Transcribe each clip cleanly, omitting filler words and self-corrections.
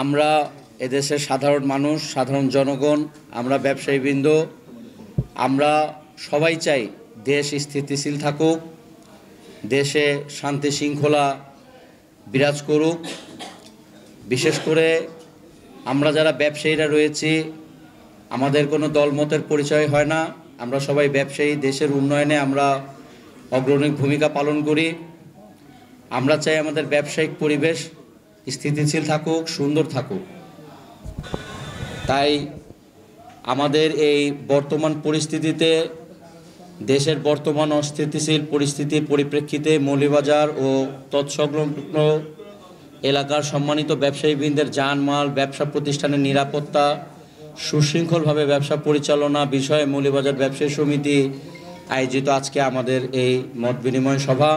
আমরা এদেশের সাধারণ মানুষ, সাধারণ জনগণ, আমরা ব্যবসায়ীবৃন্দ, আমরা সবাই চাই দেশ স্থিতিশীল থাকুক, দেশে শান্তি শৃঙ্খলা বিরাজ করুক। বিশেষ করে আমরা যারা ব্যবসায়ীরা রয়েছি, আমাদের কোনো দলমতের পরিচয় হয় না। আমরা সবাই ব্যবসায়ী, দেশের উন্নয়নে আমরা অগ্রণী ভূমিকা পালন করি। আমরা চাই আমাদের ব্যবসায়িক পরিবেশ স্থিতিশীল থাকুক, সুন্দর থাকুক। তাই আমাদের এই বর্তমান পরিস্থিতিতে, দেশের বর্তমান অস্থিতিশীল পরিস্থিতির পরিপ্রেক্ষিতে মৌলভীবাজার ও তৎসংলগ্ন এলাকার সম্মানিত ব্যবসায়ীবৃন্দের জানমাল, ব্যবসা প্রতিষ্ঠানের নিরাপত্তা, সুশৃঙ্খলভাবে ব্যবসা পরিচালনা বিষয়ে মৌলভীবাজার ব্যবসায়ী সমিতি আয়োজিত আজকে আমাদের এই মত বিনিময় সভা।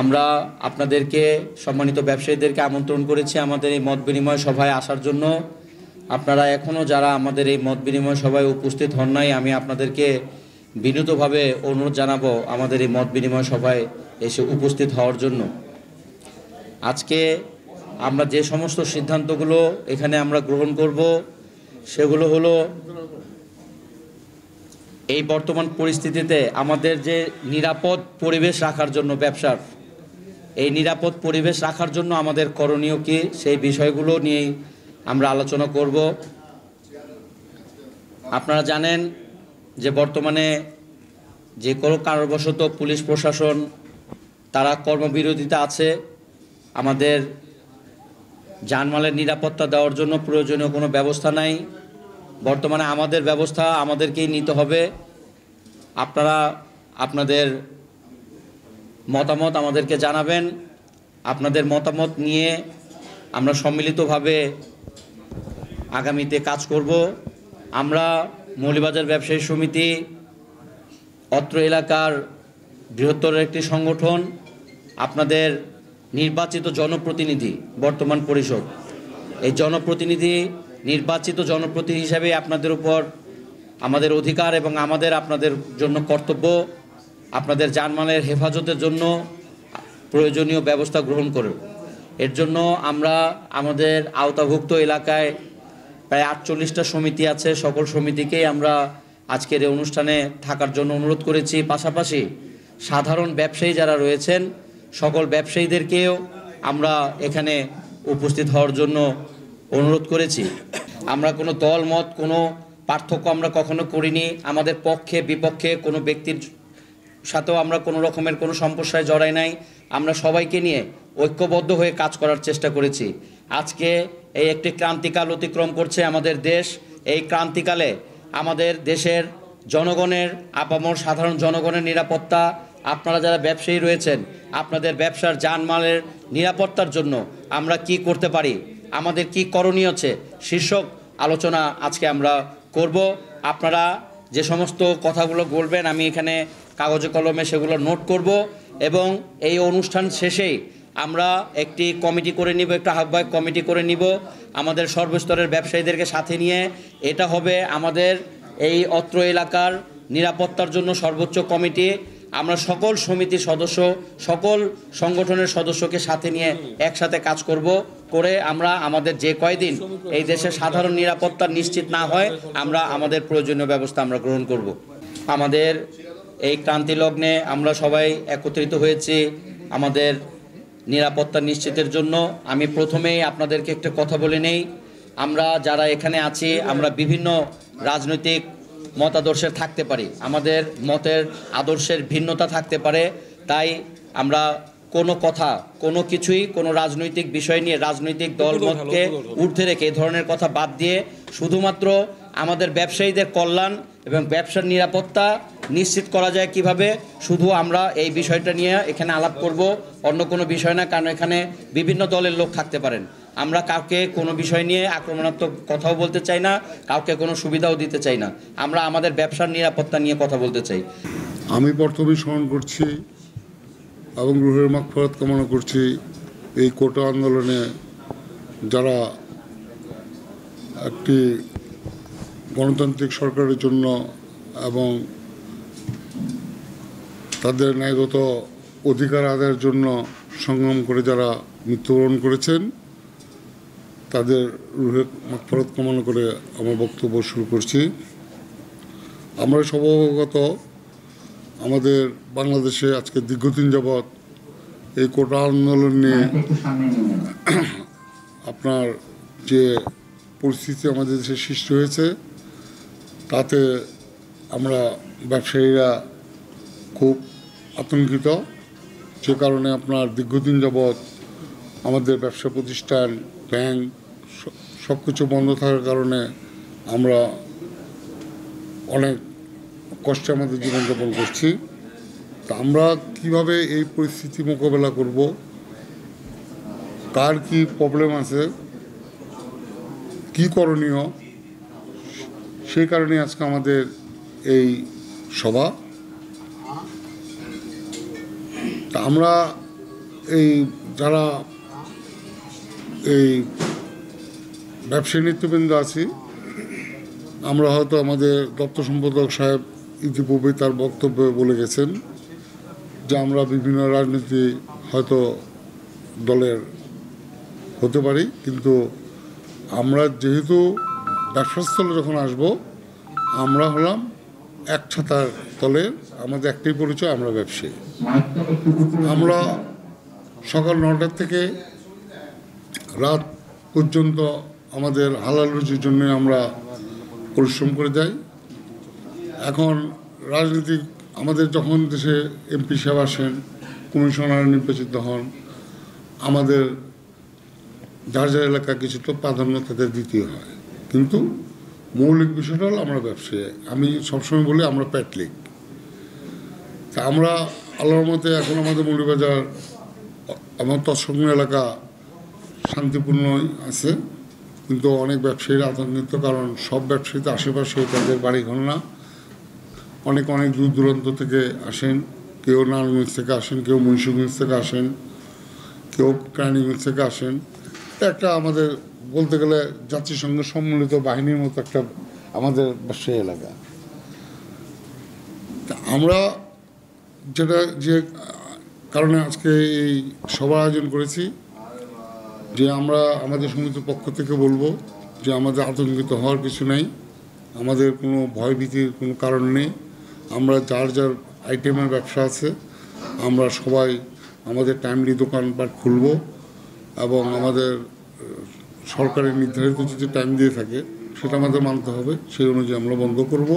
আমরা আপনাদেরকে, সম্মানিত ব্যবসায়ীদেরকে আমন্ত্রণ করেছি আমাদের এই মত বিনিময় সভায় আসার জন্য। আপনারা এখনও যারা আমাদের এই মত বিনিময় সভায় উপস্থিত হন নাই, আমি আপনাদেরকে বিনীতভাবে অনুরোধ জানাবো আমাদের এই মত বিনিময় সভায় এসে উপস্থিত হওয়ার জন্য। আজকে আমরা যে সমস্ত সিদ্ধান্তগুলো এখানে আমরা গ্রহণ করব, সেগুলো হলো এই বর্তমান পরিস্থিতিতে আমাদের যে নিরাপদ পরিবেশ রাখার জন্য, ব্যবসার এই নিরাপদ পরিবেশ রাখার জন্য আমাদের করণীয় কী, সেই বিষয়গুলো নিয়েই আমরা আলোচনা করব। আপনারা জানেন যে বর্তমানে যে কোনো কারণবশত পুলিশ প্রশাসন তারা কর্মবিরতিতে আছে। আমাদের জানমালের নিরাপত্তা দেওয়ার জন্য প্রয়োজনীয় কোনো ব্যবস্থা নাই। বর্তমানে আমাদের ব্যবস্থা আমাদেরকেই নিতে হবে। আপনারা আপনাদের মতামত আমাদেরকে জানাবেন। আপনাদের মতামত নিয়ে আমরা সম্মিলিতভাবে আগামীতে কাজ করব। আমরা মৌলভীবাজার ব্যবসায়ী সমিতি অত্র এলাকার বৃহত্তর একটি সংগঠন। আপনাদের নির্বাচিত জনপ্রতিনিধি বর্তমান পরিষদ, এই নির্বাচিত জনপ্রতিনিধি হিসাবে আপনাদের উপর আমাদের অধিকার এবং আপনাদের জন্য কর্তব্য আপনাদের জানমালের হেফাজতের জন্য প্রয়োজনীয় ব্যবস্থা গ্রহণ করব। এর জন্য আমরা আমাদের আওতাভুক্ত এলাকায় প্রায় 48টা সমিতি আছে, সকল সমিতিকেই আমরা আজকের এই অনুষ্ঠানে থাকার জন্য অনুরোধ করেছি। পাশাপাশি সাধারণ ব্যবসায়ী যারা রয়েছেন, সকল ব্যবসায়ীদেরকেও আমরা এখানে উপস্থিত হওয়ার জন্য অনুরোধ করেছি। আমরা কোনো দল মত, কোনো পার্থক্য আমরা কখনো করিনি। আমাদের পক্ষে বিপক্ষে কোনো ব্যক্তির সাথেও আমরা কোনো রকমের কোনো সমস্যায় জড়াই নাই। আমরা সবাইকে নিয়ে ঐক্যবদ্ধ হয়ে কাজ করার চেষ্টা করেছি। আজকে এই একটি ক্রান্তিকাল অতিক্রম করছে আমাদের দেশ। এই ক্রান্তিকালে আমাদের দেশের জনগণের, আপামর সাধারণ জনগণের নিরাপত্তা, আপনারা যারা ব্যবসায়ী রয়েছেন, আপনাদের ব্যবসার জানমালের নিরাপত্তার জন্য আমরা কি করতে পারি, আমাদের কি করণীয় আছে, শীর্ষক আলোচনা আজকে আমরা করব। আপনারা যে সমস্ত কথাগুলো বলবেন, আমি এখানে কাগজে কলমে সেগুলো নোট করব এবং এই অনুষ্ঠান শেষেই আমরা একটি কমিটি করে নিব, একটা আহ্বায়ক কমিটি করে নিব আমাদের সর্বস্তরের ব্যবসায়ীদেরকে সাথে নিয়ে। এটা হবে আমাদের এই অত্র এলাকার নিরাপত্তার জন্য সর্বোচ্চ কমিটি। আমরা সকল সমিতির সদস্য, সকল সংগঠনের সদস্যকে সাথে নিয়ে একসাথে কাজ করব। করে আমরা আমাদের যে কয়দিন এই দেশের সাধারণ নিরাপত্তা নিশ্চিত না হয়, আমরা আমাদের প্রয়োজনীয় ব্যবস্থা আমরা গ্রহণ করব। আমাদের এই ক্রান্তি লগ্নে আমরা সবাই একত্রিত হয়েছি আমাদের নিরাপত্তা নিশ্চিতের জন্য। আমি প্রথমেই আপনাদেরকে একটা কথা বলে নেই, আমরা যারা এখানে আছি, আমরা বিভিন্ন রাজনৈতিক মতাদর্শের থাকতে পারি, আমাদের মতের আদর্শের ভিন্নতা থাকতে পারে। তাই আমরা কোনো কথা, কোনো কিছুই, কোনো রাজনৈতিক বিষয় নিয়ে, রাজনৈতিক দলমতকে ঊর্ধ্বে রেখে এই ধরনের কথা বাদ দিয়ে শুধুমাত্র আমাদের ব্যবসায়ীদের কল্যাণ এবং ব্যবসার নিরাপত্তা নিশ্চিত করা যায় কিভাবে, শুধু আমরা এই বিষয়টা নিয়ে এখানে আলাপ করব, অন্য কোনো বিষয় না। কারণ এখানে বিভিন্ন দলের লোক থাকতে পারেন। আমরা কাউকে কোনো বিষয় নিয়ে আক্রমণাত্মক কথাও বলতে চাই না, কাউকে কোনো সুবিধাও দিতে চাই না। আমরা আমাদের ব্যবসার নিরাপত্তা নিয়ে কথা বলতে চাই। আমি প্রথমে স্মরণ করছি এবং রুহের মাগফিরাত কামনা করছি এই কোটা আন্দোলনে যারা একটি গণতান্ত্রিক সরকারের জন্য এবং তাদের ন্যায়গত অধিকার আদায়ের জন্য সংগ্রাম করে যারা মৃত্যুবরণ করেছেন, তাদের রুহের মাগফিরাত কামনা করে আমার বক্তব্য শুরু করছি। আমরা সব অবগত, আমাদের বাংলাদেশে আজকে দীর্ঘদিন যাবৎ এই কোটা আন্দোলন নিয়ে আপনার যে পরিস্থিতি আমাদের দেশে সৃষ্টি হয়েছে, তাতে আমরা ব্যবসায়ীরা খুব আতঙ্কিত। যে কারণে আপনার দীর্ঘদিন যাবৎ আমাদের ব্যবসা প্রতিষ্ঠান, ব্যাংক সব কিছু বন্ধ থাকার কারণে আমরা অনেক কষ্টে আমাদের জীবনযাপন করছি। তা আমরা কিভাবে এই পরিস্থিতি মোকাবেলা করব, কার কি প্রবলেম আছে, কি করণীয়, সেই কারণে আজকে আমাদের এই সভা। তা আমরা এই যারা এই ব্যবসায়ী নেতৃবৃন্দ আছি, আমরা হয়তো আমাদের দপ্তর সম্পাদক সাহেব ইতিপূর্বে তার বক্তব্যে বলে গেছেন যে আমরা বিভিন্ন রাজনীতি হয়তো দলের হতে পারি, কিন্তু আমরা যেহেতু ব্যবসাস্থলে যখন আসব, আমরা হলাম এক ছাতার তলের, আমাদের একটাই পরিচয়, আমরা ব্যবসায়ী। আমরা সকাল 9টা থেকে রাত পর্যন্ত আমাদের হালাল রুজির জন্য আমরা পরিশ্রম করে যাই। এখন রাজনীতিক আমাদের যখন দেশে এমপি সাহেব আসেন, কমিশনার নির্বাচিত হন, আমাদের যার যার এলাকা কিছুটা প্রাধান্য তাদের দিতে হয়, কিন্তু মৌলিক বিষয়টা হলো আমরা ব্যবসায়ী। আমি সবসময় বলি আমরা প্যাটলিক। তা আমরা আল্লাহর মতে এখন আমাদের মৌলভীবাজার, আমার তৎসংলগ্ন এলাকা শান্তিপূর্ণই আছে, কিন্তু অনেক ব্যবসায়ীরা আতঙ্কিত, কারণ সব ব্যবসায়ী তো আশেপাশে তাদের বাড়িঘর না, অনেক অনেক দূর দূরান্ত থেকে আসেন, কেউ নারায়ণগঞ্জ থেকে আসেন, কেউ মুন্সিগঞ্জ থেকে আসেন, কেউ কেরানীগঞ্জ থেকে আসেন। একটা আমাদের বলতে গেলে জাতিসংঘ সম্মিলিত বাহিনীর মতো একটা আমাদের ব্যবসায়ী এলাকা। তা আমরা যেটা যে কারণে আজকে এই সভা আয়োজন করেছি, যে আমরা আমাদের সমিতির পক্ষ থেকে বলবো যে আমাদের আতঙ্কিত হওয়ার কিছু নেই, আমাদের কোনো ভয়ভীতির কোনো কারণ নেই। আমরা যার যার আইটেমের ব্যবসা আছে, আমরা সবাই আমাদের টাইমলি দোকানপাট খুলব, এবং আমাদের সরকারের নির্ধারিত যদি টাইম দিয়ে থাকে সেটা আমাদের মানতে হবে, সেই অনুযায়ী আমরা বন্ধ করব।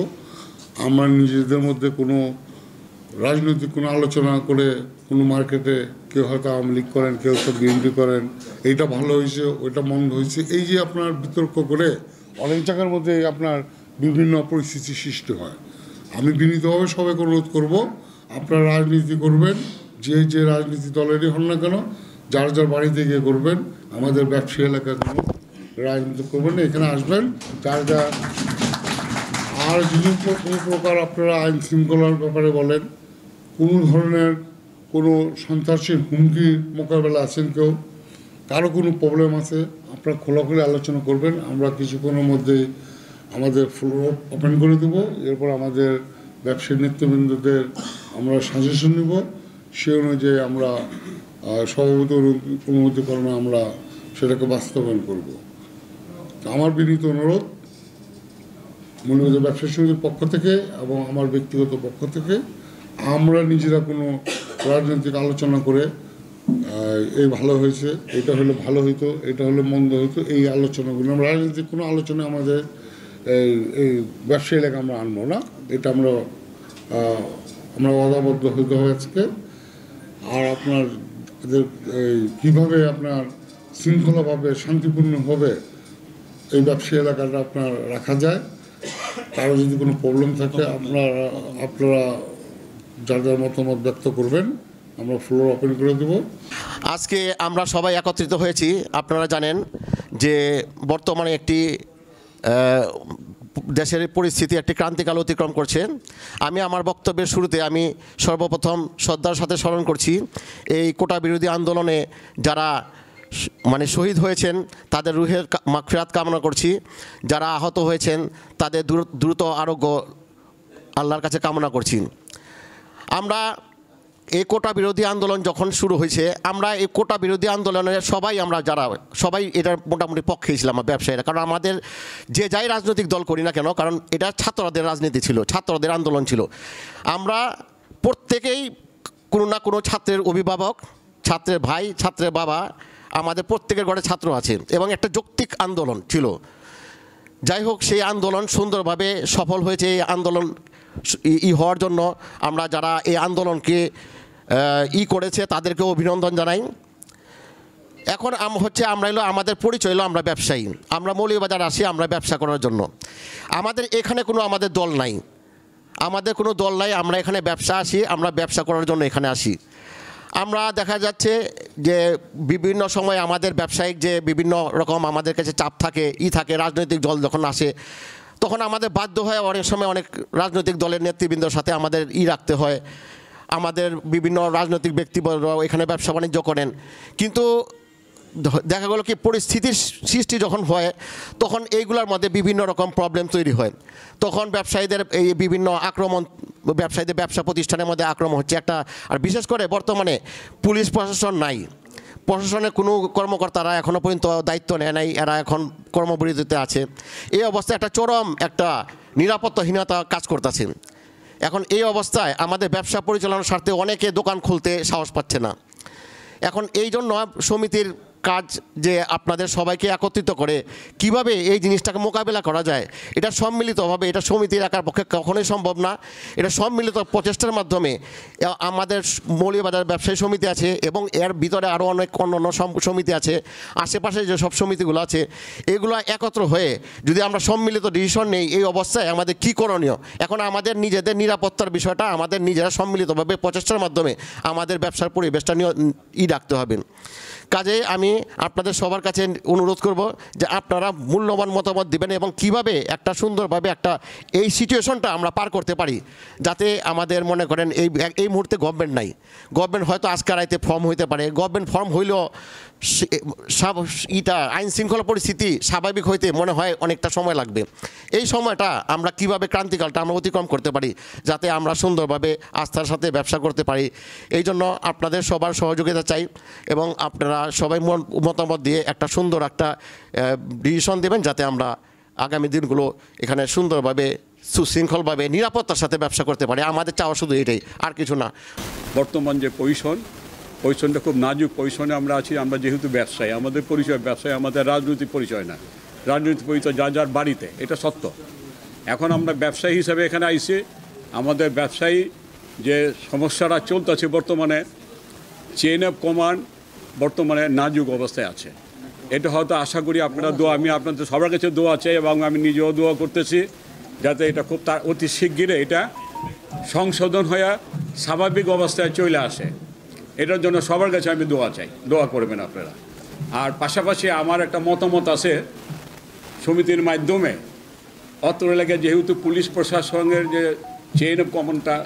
আমরা নিজেদের মধ্যে কোনো রাজনৈতিক কোনো আলোচনা করে কোনো মার্কেটে কেউ হয়তো আওয়ামী লীগ করেন, কেউ তো বিএনপি করেন, এইটা ভালো হয়েছে, ওইটা মন্দ হয়েছে, এই যে আপনার বিতর্ক করে অনেক জায়গার মধ্যে আপনার বিভিন্ন পরিস্থিতি সৃষ্টি হয়। আমি বিনীতভাবে সবাইকে অনুরোধ করব, আপনারা রাজনীতি করবেন, যে যে রাজনীতি দলেরই হন না কেন, যার যার বাড়িতে গিয়ে করবেন, আমাদের ব্যবসায়ী এলাকার কোনো রাজনীতি করবেন না, এখানে আসবেন যার যার। আর যদি কোনো প্রকার আপনারা আইন শৃঙ্খলার ব্যাপারে বলেন, কোনো ধরনের কোনো সন্ত্রাসীর হুমকি মোকাবেলা আছেন কেউ, কারো কোনো প্রবলেম আছে, আপনারা খোলাখুলি আলোচনা করবেন। আমরা কিছুক্ষণের মধ্যেই আমাদের ফ্লোর ওপেন করে দেবো, এরপর আমাদের ব্যবসায়ী নেতৃবৃন্দদের আমরা সাজেশন নেব, সে অনুযায়ী আমরা সভাপতি অনুমতিক্রমে আমরা সেটাকে বাস্তবায়ন করব। আমার বিনীত অনুরোধ মৌলভীবাজার ব্যবসায়ী সমিতির পক্ষ থেকে এবং আমার ব্যক্তিগত পক্ষ থেকে, আমরা নিজেরা কোনো রাজনৈতিক আলোচনা করে এই ভালো হয়েছে, এটা হলে ভালো হইতো, এটা হলে মন্দ হইতো, এই আলোচনাগুলো আমরা রাজনৈতিক কোনো আলোচনা আমাদের এই ব্যবসায়ী এলাকা আমরা আনবো না, এটা আমরা ওয়াদাবদ্ধ হইতে হবে আজকে। আর আপনার কীভাবে আপনার শৃঙ্খলাভাবে শান্তিপূর্ণভাবে এই ব্যবসায়ী এলাকাটা আপনার রাখা যায়, কারো যদি কোনো প্রবলেম থাকে আপনারা যার যার মতামত ব্যক্ত করবেন, আমরা ফ্লোর ওপেন করে দেব। আজকে আমরা সবাই একত্রিত হয়েছি, আপনারা জানেন যে বর্তমানে একটি দেশের পরিস্থিতি একটি ক্রান্তিকাল অতিক্রম করছে। আমি আমার বক্তব্যের শুরুতে আমি সর্বপ্রথম শ্রদ্ধার সাথে স্মরণ করছি এই কোটা বিরোধী আন্দোলনে যারা শহীদ হয়েছেন তাদের রুহের মাগফিরাত কামনা করছি, যারা আহত হয়েছেন তাদের দ্রুত আরোগ্য আল্লাহর কাছে কামনা করছি। আমরা এই কোটা বিরোধী আন্দোলন যখন শুরু হয়েছে, আমরা এই কোটা বিরোধী আন্দোলনের সবাই এটার মোটামুটি পক্ষে ছিলাম ব্যবসায়ীরা। কারণ আমাদের যে যাই রাজনৈতিক দল করি না কেন, কারণ এটা ছাত্রদের রাজনীতি ছিল, ছাত্রদের আন্দোলন ছিল। আমরা প্রত্যেকেই কোনো না কোনো ছাত্রের অভিভাবক, ছাত্রের ভাই, ছাত্রের বাবা, আমাদের প্রত্যেকের ঘরে ছাত্র আছে এবং একটা যৌক্তিক আন্দোলন ছিল। যাই হোক, সেই আন্দোলন সুন্দরভাবে সফল হয়েছে। এই আন্দোলন হওয়ার জন্য আমরা যারা এই আন্দোলনকে করেছে তাদেরকে অভিনন্দন জানাই। এখন আমরা আমাদের পরিচয় হলো আমরা ব্যবসায়ী, আমরা মৌলভীবাজার আসি আমরা ব্যবসা করার জন্য। আমাদের এখানে আমাদের দল নাই, আমরা এখানে আমরা ব্যবসা করার জন্য এখানে আসি। আমরা দেখা যাচ্ছে যে বিভিন্ন সময় আমাদের ব্যবসায়িক যে বিভিন্ন রকম আমাদের কাছে চাপ থাকে, থাকে রাজনৈতিক দল যখন আসে তখন আমাদের বাধ্য হয় অনেক সময় অনেক রাজনৈতিক দলের নেতৃবৃন্দর সাথে আমাদের রাখতে হয়। আমাদের বিভিন্ন রাজনৈতিক ব্যক্তিবর্গ এখানে ব্যবসা বাণিজ্য করেন, কিন্তু দেখা গেল কি পরিস্থিতির সৃষ্টি যখন হয় তখন এইগুলোর মধ্যে বিভিন্ন রকম প্রবলেম তৈরি হয়। তখন ব্যবসায়ীদের এই বিভিন্ন আক্রমণ, ব্যবসায়ীদের ব্যবসা প্রতিষ্ঠানের মধ্যে আক্রমণ হচ্ছে একটা। আর বিশেষ করে বর্তমানে পুলিশ প্রশাসন নাই, প্রশাসনের কোনো কর্মকর্তারা এখনও পর্যন্ত দায়িত্ব নেয় নাই, এরা এখন কর্মবিরতিতে আছে। এই অবস্থায় একটা চরম একটা নিরাপত্তাহীনতা কাজ করতেছে। এখন এই অবস্থায় আমাদের ব্যবসা পরিচালনার স্বার্থে অনেকে দোকান খুলতে সাহস পাচ্ছে না। এখন এই জন্য সমিতির কাজ যে আপনাদের সবাইকে একত্রিত করে কিভাবে এই জিনিসটাকে মোকাবেলা করা যায়, এটা সম্মিলিতভাবে, এটা সমিতির একার পক্ষে কখনোই সম্ভব না। এটা সম্মিলিত প্রচেষ্টার মাধ্যমে আমাদের মৌলভীবাজার ব্যবসায়ী সমিতি আছে এবং এর ভিতরে আরও অনেক অন্যান্য সমিতি আছে, আশেপাশে যে সব সমিতিগুলো আছে, এগুলো একত্র হয়ে যদি আমরা সম্মিলিত ডিসিশন নেই এই অবস্থায় আমাদের কী করণীয়। এখন আমাদের নিজেদের নিরাপত্তার বিষয়টা আমাদের নিজেরা সম্মিলিতভাবে প্রচেষ্টার মাধ্যমে আমাদের ব্যবসার পরিবেশটা রাখতে হবে। কাজে আমি আপনাদের সবার কাছে অনুরোধ করব যে আপনারা মূল্যবান মতামত দিবেন এবং কিভাবে একটা সুন্দরভাবে একটা এই সিচুয়েশনটা আমরা পার করতে পারি, যাতে আমাদের মনে করেন এই মুহূর্তে গভর্নমেন্ট নাই, গভর্নমেন্ট হয়তো আজকে রাইতে ফর্ম হইতে পারে, গভর্নমেন্ট ফর্ম হইলেও আইন শৃঙ্খলা পরিস্থিতি স্বাভাবিক হইতে মনে হয় অনেকটা সময় লাগবে। এই সময়টা আমরা কিভাবে ক্রান্তিকালটা আমরা অতিক্রম করতে পারি যাতে আমরা সুন্দরভাবে আস্থার সাথে ব্যবসা করতে পারি, এই জন্য আপনাদের সবার সহযোগিতা চাই এবং আপনারা সবাই মতামত দিয়ে একটা সুন্দর একটা ডিসিশন দেবেন যাতে আমরা আগামী দিনগুলো এখানে সুন্দরভাবে সুশৃঙ্খলভাবে নিরাপত্তার সাথে ব্যবসা করতে পারি। আমাদের চাওয়া শুধু এটাই, আর কিছু না। বর্তমান যে পজিশনটা খুব নাজুক পজিশনে আমরা আছি। আমরা যেহেতু ব্যবসায়ী, আমাদের পরিচয় ব্যবসায়ী, আমাদের রাজনৈতিক পরিচয় না, রাজনৈতিক পরিচয় যার বাড়িতে, এটা সত্য। এখন আমরা ব্যবসায়ী হিসাবে এখানে আইছি। আমাদের ব্যবসায়ী যে সমস্যাটা চলতেছে বর্তমানে, চেইন অফ কমান্ড বর্তমানে নাজুক অবস্থায় আছে। এটা হয়তো আশা করি আমি আপনাদের সবার কাছে দোয়া চাই এবং আমি নিজেও দোয়া করতেছি যাতে এটা খুব অতি শিগগিরে এটা সংশোধন হয়ে স্বাভাবিক অবস্থায় চলে আসে। এটার জন্য সবার কাছে আমি দোয়া চাই, দোয়া করবেন আপনারা। আর পাশাপাশি আমার একটা মতামত আছে, সমিতির মাধ্যমে অত্র এলাকায় যেহেতু পুলিশ প্রশাসনের যে চেইন অফ কমান্ডটা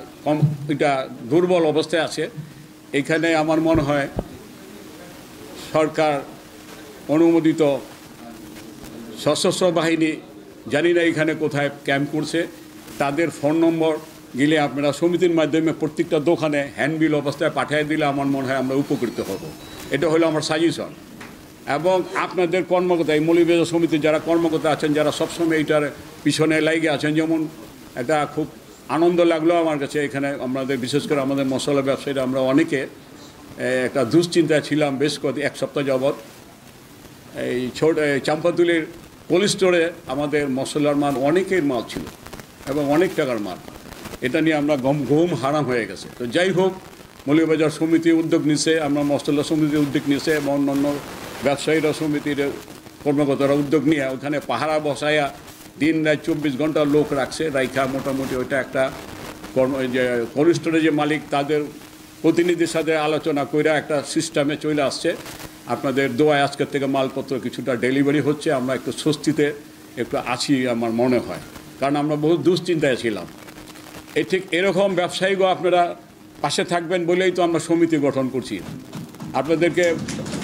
এটা দুর্বল অবস্থায় আছে, এখানে আমার মনে হয় সরকার অনুমোদিত সশস্ত্র বাহিনী, জানি না এখানে কোথায় ক্যাম্প করছে, তাদের ফোন নম্বর গেলে আপনারা সমিতির মাধ্যমে প্রত্যেকটা দোকানে হ্যান্ডবিল অবস্থায় পাঠিয়ে দিলে আমার মনে হয় আমরা উপকৃত হব। এটা হলো আমার সাজেশন। এবং আপনাদের কর্মকর্তা, এই মৌলভীবাজার সমিতির যারা কর্মকর্তা আছেন, যারা সবসময় এইটার পিছনে লাগিয়ে আছেন, যেমন এটা খুব আনন্দ লাগলো আমার কাছে এখানে আমাদের, বিশেষ করে আমাদের মশলা ব্যবসায়ীরা আমরা অনেকে একটা দুশ্চিন্তায় ছিলাম বেশ এক সপ্তাহ যাবৎ। এই চাম্পাতুলির কোল্ড স্টোরে আমাদের মশলার মাল অনেকের মাল ছিল এবং অনেক টাকার মাল, এটা নিয়ে আমরা ঘুম হারাম হয়ে গেছে। তো যাই হোক, মৌলভীবাজার সমিতি উদ্যোগ নিছে, আমরা মশলা সমিতির উদ্যোগ নিছে এবং অন্যান্য ব্যবসায়ীরা সমিতির কর্মকর্তারা উদ্যোগ নিয়ে ওখানে পাহারা বসায়া দিন রাত 24 ঘন্টা লোক রাখছে, রাইখা মোটামুটি ওইটা একটা যে কোল্ড স্টোরে যে মালিক তাদের প্রতিনিধির সাথে আলোচনা কইরা একটা সিস্টেমে চলে আসছে। আপনাদের দোয়ায় আজকের থেকে মালপত্র কিছুটা ডেলিভারি হচ্ছে, আমরা একটু স্বস্তিতে একটু আছি আমার মনে হয়, কারণ আমরা বহু দুশ্চিন্তায় ছিলাম। ঠিক এরকম ব্যবসায়ীগো আপনারা পাশে থাকবেন বলেই তো আমরা সমিতি গঠন করছি, আপনাদেরকে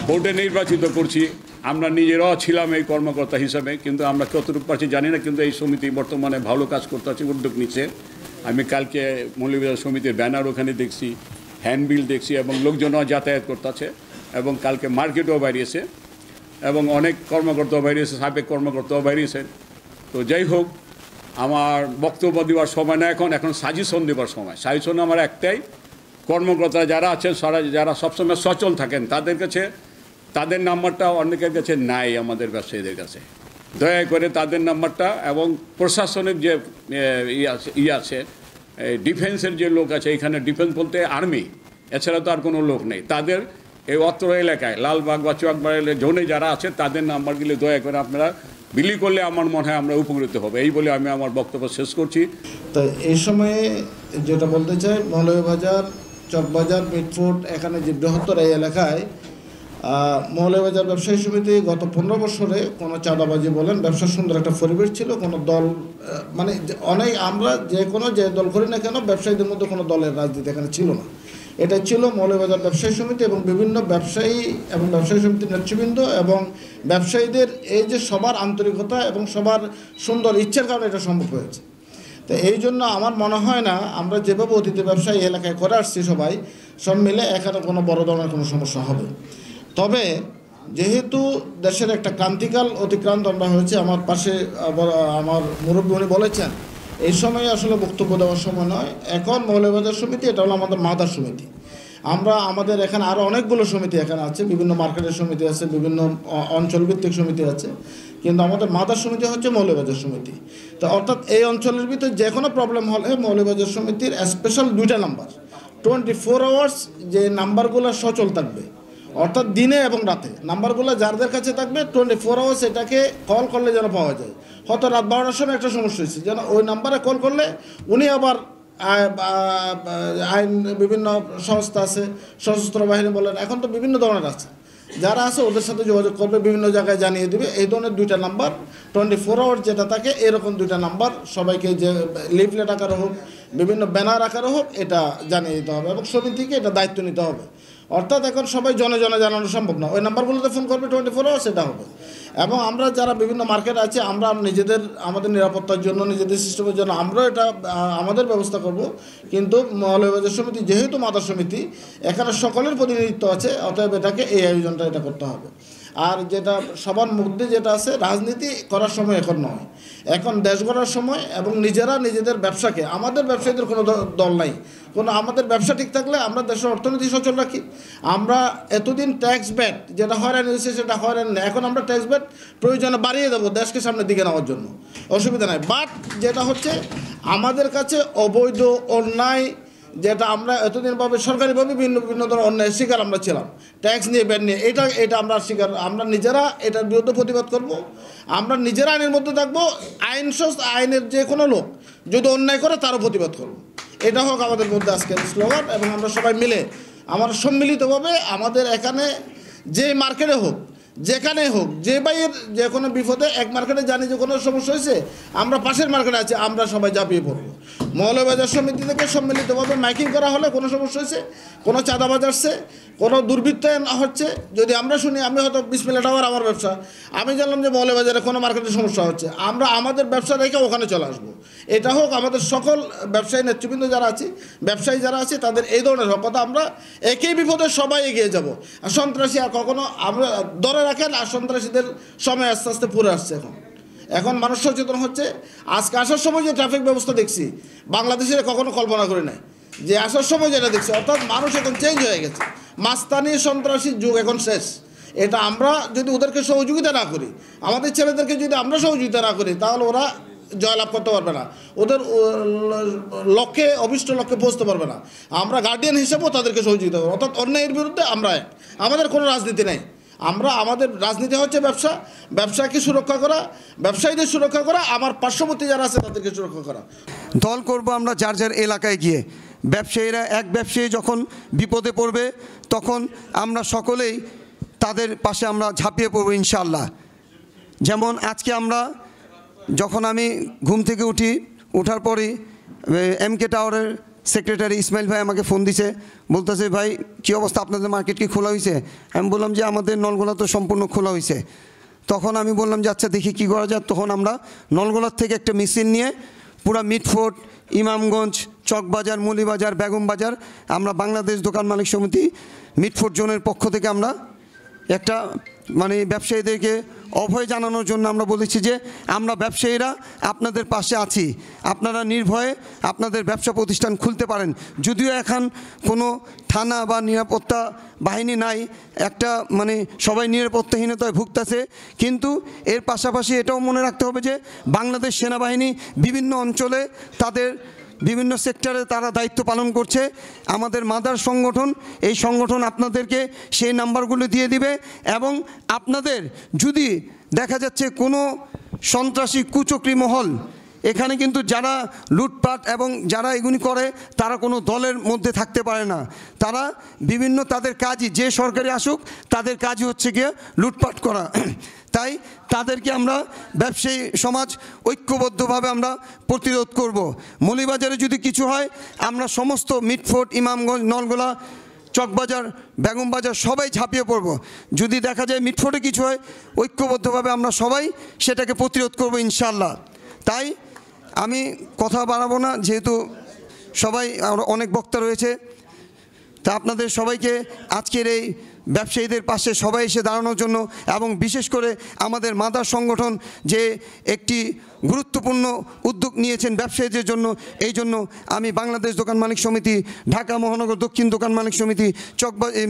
ভোটে নির্বাচিত করছি। আমরা নিজেরাও ছিলাম এই কর্মকর্তা হিসাবে, কিন্তু আমরা কতটুকু পারছি জানি না, কিন্তু এই সমিতি বর্তমানে ভালো কাজ করতে আছে, উদ্যোগ নিচ্ছে। আমি কালকে মৌলভীবাজার সমিতির ব্যানার ওখানে দেখছি, হ্যান্ডবিল দেখছি এবং লোকজনও যাতায়াত করতেছে এবং কালকে মার্কেটও বাড়িয়েছে এবং অনেক কর্মকর্তাও বাড়িয়েছে, সাবেক কর্মকর্তাও বাড়িয়েছেন। তো যাই হোক, আমার বক্তব্য দেওয়ার সময় না, এখন সাজেশন দেওয়ার সময়। সাজেশন আমার একটাই, কর্মকর্তা যারা আছেন যারা সবসময় সচল থাকেন তাদের নাম্বারটা অনেকের কাছে নাই, আমাদের ব্যবসায়ীদের কাছে। দয়া করে তাদের নাম্বারটা, এবং প্রশাসনিক যে আছে ডিফেন্সের যে লোক আছে, এখানে ডিফেন্স বলতে আর্মি, এছাড়া তো আর কোনো লোক নেই, তাদের এই অত্র এলাকায় লালবাগ বা চকবাড়ি জোনে যারা আছে তাদের নাম্বারগুলি দয়া করে আপনারা বিলি করলে আমার মনে হয় আমরা উপকৃত হব। এই বলে আমি আমার বক্তব্য শেষ করছি। তো এই সময়ে যেটা বলতে চাই, মৌলভীবাজার, চকবাজার, মিটফোর্ট, এখানে যে বৃহত্তর এই এলাকায় মৌলভীবাজার ব্যবসায়ী সমিতি গত 15 বছরে কোনো চাঁদাবাজি বলেন, ব্যবসার সুন্দর একটা পরিবেশ ছিল। কোনো দল মানে অনেক, আমরা যে দল করি না কেন, ব্যবসায়ীদের মধ্যে কোনো দলের রাজনীতি এখানে ছিল না। এটা ছিল মৌলভীবাজার ব্যবসায়ী সমিতি এবং বিভিন্ন ব্যবসায়ী এবং ব্যবসায়ী সমিতির নেতৃবৃন্দ এবং ব্যবসায়ীদের এই যে সবার আন্তরিকতা এবং সবার সুন্দর ইচ্ছার কারণে এটা সম্ভব হয়েছে। তো এই জন্য আমার মনে হয় না আমরা যেভাবে অতীতে ব্যবসায়ী এলাকায় করে আসছি সব মিলে এখানে কোনো বড় ধরনের কোনো সমস্যা হবে। তবে যেহেতু দেশের একটা ক্রান্তিকাল অতিক্রান্ত আমরা হয়েছে, আমার পাশে আমার মুরব্বী উনি বলেছেন এই সময়ে আসলে বক্তব্য দেওয়ার সময় নয়। এখন মৌলভীবাজার সমিতি এটা হলো আমাদের মাদার সমিতি। আমাদের এখানে আরও অনেকগুলো সমিতি এখানে আছে, বিভিন্ন মার্কেটের সমিতি আছে, বিভিন্ন অঞ্চলভিত্তিক সমিতি আছে, কিন্তু আমাদের মাদার সমিতি হচ্ছে মৌলভীবাজার সমিতি। তো অর্থাৎ এই অঞ্চলের ভিতরে যে কোনো প্রবলেম হলে মৌলভীবাজার সমিতির স্পেশাল 2টা নাম্বার 24 আওয়ার্স যে নাম্বারগুলো সচল থাকবে, অর্থাৎ দিনে এবং রাতে নাম্বারগুলো যাদের কাছে থাকবে 24 আওয়ার্স এটাকে কল করলে যেন পাওয়া যায়। হয়তো রাত 12টার সময় একটা সমস্যা হয়েছে, যেন ওই নাম্বারে কল করলে উনি আবার আইন বিভিন্ন সংস্থা আছে, সশস্ত্র বাহিনী বলেন, এখন তো বিভিন্ন ধরনের আছে, যারা আছে ওদের সাথে যোগাযোগ করবে, বিভিন্ন জায়গায় জানিয়ে দেবে। এই ধরনের 2টা নাম্বার 24 আওয়ার্স যেটা থাকে, এরকম 2টা নাম্বার সবাইকে, যে লিফলেট আকারে হোক, বিভিন্ন ব্যানার আকারে হোক, এটা জানিয়ে দিতে হবে এবং সমিতিকে এটা দায়িত্ব নিতে হবে। অর্থাৎ এখন সবাই জনে জানানো সম্ভব না, ওই নাম্বারগুলোতে ফোন করবে 24 আওয়ার্স, এটা হবে। এবং আমরা যারা বিভিন্ন মার্কেট আছে, আমরা আমাদের নিরাপত্তার জন্য, নিজেদের সিস্টেমের জন্য আমরা এটা আমাদের ব্যবস্থা করব। কিন্তু মৌলভীবাজার সমিতি যেহেতু মাদার সমিতি, এখানে সকলের প্রতিনিধিত্ব আছে, অতএব এটাকে এই আয়োজনটা এটা করতে হবে। আর যেটা সবার মধ্যে যেটা আছে, রাজনীতি করার সময় এখন নয়, এখন দেশ গড়ার সময় এবং নিজেরা নিজেদের ব্যবসাকে, আমাদের ব্যবসায়ীদের কোনো দল নাই, আমাদের ব্যবসা ঠিক থাকলে আমরা দেশের অর্থনীতি সচল রাখি। আমরা এতদিন ট্যাক্স ব্যাট যেটা হয়রানি হয়েছে সেটা হয়রানি না, এখন আমরা ট্যাক্স ব্যাট প্রয়োজনে বাড়িয়ে দেবো দেশকে সামনের দিকে নেওয়ার জন্য, অসুবিধা নাই। বাট যেটা হচ্ছে আমাদের কাছে অবৈধ অন্যায়, যেটা আমরা এতদিনভাবে সরকারিভাবে বিভিন্ন ধরনের অন্যায় শিকার আমরা ছিলাম, ট্যাক্স নিয়ে ব্যাট নিয়ে, এটা আমরা শিকার, আমরা নিজেরা এটার বিরুদ্ধে প্রতিবাদ করব। আমরা নিজেরা আইনের মধ্যে থাকবো, আইনের যে কোনো লোক যদি অন্যায় করে তারও প্রতিবাদ করব। এটা হোক আমাদের মধ্যে আজকের স্লোগান। এবং আমরা সবাই মিলে আমরা সম্মিলিতভাবে আমাদের এখানে যে মার্কেটে হোক, যেখানে হোক, যে বাইয়ের যে কোনো বিপদে, এক মার্কেটে জানি যে কোনো সমস্যা হয়েছে, আমরা পাশের মার্কেটে আছি, আমরা সবাই ঝাঁপিয়ে পড়বো। মৌলভীবাজার সমিতি থেকে সম্মিলিতভাবে মাইকিং করা হলে কোনো সমস্যা হয়েছে, কোনো চাঁদাবাজ আসছে, কোনো দুর্বৃত্তায়ন হচ্ছে, যদি আমরা শুনি, আমি হয়তো বিসমিল্লাহ টাওয়ার আমার ব্যবসা, আমি জানলাম যে মৌলভীবাজারে কোনো মার্কেটে সমস্যা হচ্ছে, আমরা আমাদের ব্যবসা রেখে ওখানে চলে আসবো। এটা হোক আমাদের সকল ব্যবসায়ী নেতৃবৃন্দ যারা আছে, ব্যবসায়ী যারা আছে, তাদের এই ধরনের হোক কথা, আমরা একই বিপদে সবাই এগিয়ে যাব। আর সন্ত্রাসী আর কখনো আমরা ধরে রাখেন, আর সন্ত্রাসীদের সময় আস্তে আস্তে পুরো আসছে। এখন মানুষ সচেতন হচ্ছে। আজকে আসার সময় যে ট্রাফিক ব্যবস্থা দেখছি, বাংলাদেশের কখনো কল্পনা করে নাই যে আসার সময় যেটা দেখছি, অর্থাৎ মানুষ এখন চেঞ্জ হয়ে গেছে। মাস্তানি সন্ত্রাসীর যুগ এখন শেষ। এটা আমরা যদি ওদেরকে সহযোগিতা না করি, আমাদের ছেলেদেরকে যদি আমরা সহযোগিতা না করি, তাহলে ওরা জয়লাভ করতে পারবে না, ওদের লক্ষ্যে, অভিষ্ট লক্ষ্যে পৌঁছতে পারবে না। আমরা গার্ডিয়ান হিসেবেও তাদেরকে সহযোগিতা করবো। অর্থাৎ অন্যায়ের বিরুদ্ধে আমরা আমাদের কোনো রাজনীতি নেই, আমাদের রাজনীতি হচ্ছে ব্যবসাকে সুরক্ষা করা, ব্যবসায়ীদের সুরক্ষা করা, আমার পার্শ্ববর্তী যারা আছে তাদেরকে সুরক্ষা করা। দল করব আমরা যার যার এলাকায় গিয়ে। ব্যবসায়ীরা, এক ব্যবসায়ী যখন বিপদে পড়বে, তখন আমরা সকলেই তাদের পাশে আমরা ঝাঁপিয়ে পড়ব ইনশাআল্লাহ। যেমন আজকে যখন আমি ঘুম থেকে উঠার পরই MK টাওয়ারের সেক্রেটারি ইসমাইল ভাই আমাকে ফোন দিছে, বলতেছে, ভাই কী অবস্থা, আপনাদের মার্কেট কি খোলা হয়েছে? আমি বললাম যে আমাদের নলগোলা তো সম্পূর্ণ খোলা হয়েছে। তখন আমি বললাম যে আচ্ছা দেখি কী করা যায়। তখন আমরা নলগোলার থেকে একটা মেশিন নিয়ে পুরা মিটফোর্ট, ইমামগঞ্জ, চকবাজার, মৌলিবাজার, বেগমবাজার আমরা বাংলাদেশ দোকান মালিক সমিতি মিটফোর্ড জোনের পক্ষ থেকে আমরা একটা মানে ব্যবসায়ীদেরকে অভয় জানানোর জন্য আমরা বলেছি যে আমরা ব্যবসায়ীরা আপনাদের পাশে আছি, আপনারা নির্ভয়ে আপনাদের ব্যবসা প্রতিষ্ঠান খুলতে পারেন। যদিও এখন কোনো থানা বা নিরাপত্তা বাহিনী নাই, একটা মানে সবাই নিরাপত্তাহীনতায় ভুগতেছে, কিন্তু এর পাশাপাশি এটাও মনে রাখতে হবে যে বাংলাদেশ সেনাবাহিনী বিভিন্ন অঞ্চলে তাদের বিভিন্ন সেক্টরে তারা দায়িত্ব পালন করছে। আমাদের মাদার সংগঠন, এই সংগঠন আপনাদেরকে সেই নাম্বারগুলো দিয়ে দিবে, এবং আপনাদের যদি দেখা যাচ্ছে কোনো সন্ত্রাসী কুচক্রী মহল এখানে, কিন্তু যারা লুটপাট এবং যারা এগুলি করে তারা কোনো দলের মধ্যে থাকতে পারে না, তারা বিভিন্ন তাদের কাজই, যে সরকারি আসুক তাদের কাজই হচ্ছে গিয়ে লুটপাট করা। তাই তাদেরকে আমরা ব্যবসায়ী সমাজ ঐক্যবদ্ধভাবে আমরা প্রতিরোধ করব। মৌলিবাজারে যদি কিছু হয় আমরা সমস্ত মিটফোর্ড, ইমামগঞ্জ, নলগোলা, চকবাজার, বেগমবাজার সবাই ঝাঁপিয়ে পড়ব। যদি দেখা যায় মিটফোর্ডে কিছু হয়, ঐক্যবদ্ধভাবে আমরা সবাই সেটাকে প্রতিরোধ করব ইনশাআল্লাহ। তাই আমি কথা বাড়াবো না, যেহেতু সবাই অনেক বক্তা রয়েছে, তা আপনাদের সবাইকে আজকের এই ব্যবসায়ীদের পাশে সবাই এসে দাঁড়ানোর জন্য, এবং বিশেষ করে আমাদের মাদার সংগঠন যে একটি গুরুত্বপূর্ণ উদ্যোগ নিয়েছেন ব্যবসায়ীদের জন্য, এই জন্য আমি বাংলাদেশ দোকান মালিক সমিতি, ঢাকা মহানগর দক্ষিণ দোকান মালিক সমিতি,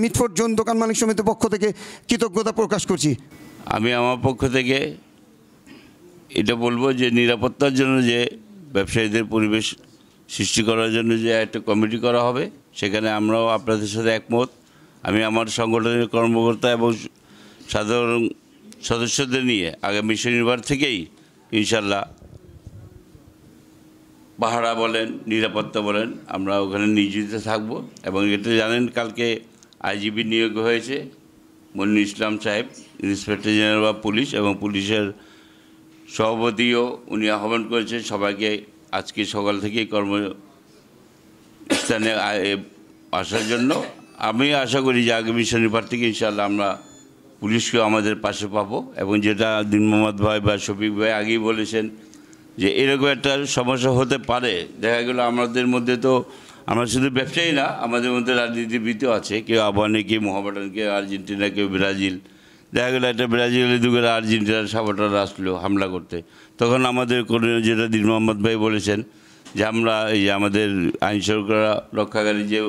মিটফোর্ড জোন দোকান মালিক সমিতির পক্ষ থেকে কৃতজ্ঞতা প্রকাশ করছি। আমি আমার পক্ষ থেকে এটা বলবো যে নিরাপত্তার জন্য যে ব্যবসায়ীদের পরিবেশ সৃষ্টি করার জন্য যে একটা কমিটি করা হবে, সেখানে আমরাও আপনাদের সাথে একমত। আমি আমার সংগঠনের কর্মকর্তা এবং সাধারণ সদস্যদের নিয়ে আগামী শনিবার থেকেই ইনশাল্লাহ পাহারা বলেন, নিরাপত্তা বলেন, আমরা ওখানে নিয়োজিত থাকব। এবং এটা জানেন কালকে আইজিপি নিয়োগ হয়েছে মনির ইসলাম সাহেব, ইন্সপেক্টর জেনারেল অফ পুলিশ, এবং পুলিশের সভাপতিও উনি আহ্বান করেছেন সবাইকে আজকে সকাল থেকেই কর্মস্থানে আসার জন্য। আমি আশা করি যে আগামী শনিবার থেকে ইনশাআল্লাহ আমরা পুলিশকেও আমাদের পাশে পাবো। এবং যেটা দিন মোহাম্মদ ভাই বা শফিক ভাই আগেই বলেছেন যে এরকম একটা সমস্যা হতে পারে, দেখা গেলো আমাদের মধ্যে তো আমরা শুধু ব্যবসায়ী না, আমাদের মধ্যে রাজনীতিবিদও আছে, কেউ আবাহনী, কেউ মোহামেডান, কেউ আর্জেন্টিনা, কেউ ব্রাজিল। দেখা গেলো একটা ব্রাজিলের দুপুরে আর্জেন্টিনার সাপোর্টার আসলো হামলা করতে, তখন আমাদের কোনো যেটা দিন মোহাম্মদ ভাই বলেছেন যে আমরা এই যে আমাদের আইন শৃঙ্খলা রক্ষাকারী যে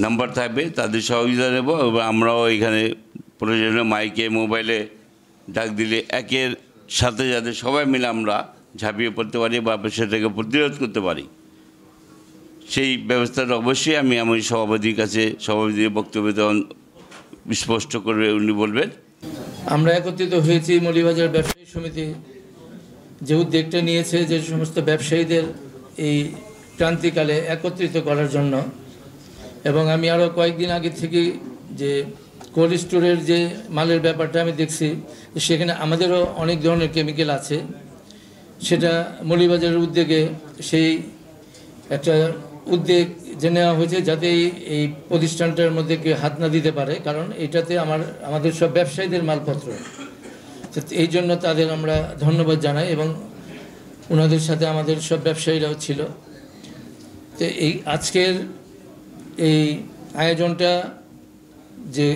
নাম্বার থাকবে তাদের সহযোগিতা নেব, এবং আমরাও এখানে প্রয়োজনে মাইকে, মোবাইলে ডাক দিলে একের সাথে যাতে সবাই মিলে আমরা ঝাঁপিয়ে পড়তে পারি বা সেটাকে প্রতিরোধ করতে পারি, সেই ব্যবস্থাটা অবশ্যই আমি আমার সভাপতির কাছে, সভাপতির বক্তব্য তখন স্পষ্ট করবে, উনি বলবেন। আমরা একত্রিত হয়েছি মৌলিবাজার ব্যবসায়ী সমিতি যে উদ্যোগটা নিয়েছে যে সমস্ত ব্যবসায়ীদের এই ক্রান্তিকালে একত্রিত করার জন্য। এবং আমি আরও কয়েকদিন আগে থেকে যে কোল্ড স্টোরের যে মালের ব্যাপারটা আমি দেখছি, সেখানে আমাদেরও অনেক ধরনের কেমিক্যাল আছে, সেটা মৌলিবাজারের উদ্যোগে সেই একটা উদ্যোগ যে নেওয়া হয়েছে যাতে এই প্রতিষ্ঠানটার মধ্যে কেউ হাত না দিতে পারে, কারণ এটাতে আমাদের সব ব্যবসায়ীদের মালপত্র। এই জন্য তাদের আমরা ধন্যবাদ জানাই, এবং ওনাদের সাথে আমাদের সব ব্যবসায়ীরাও ছিল। তো এই আজকের এই আয়োজনটা যে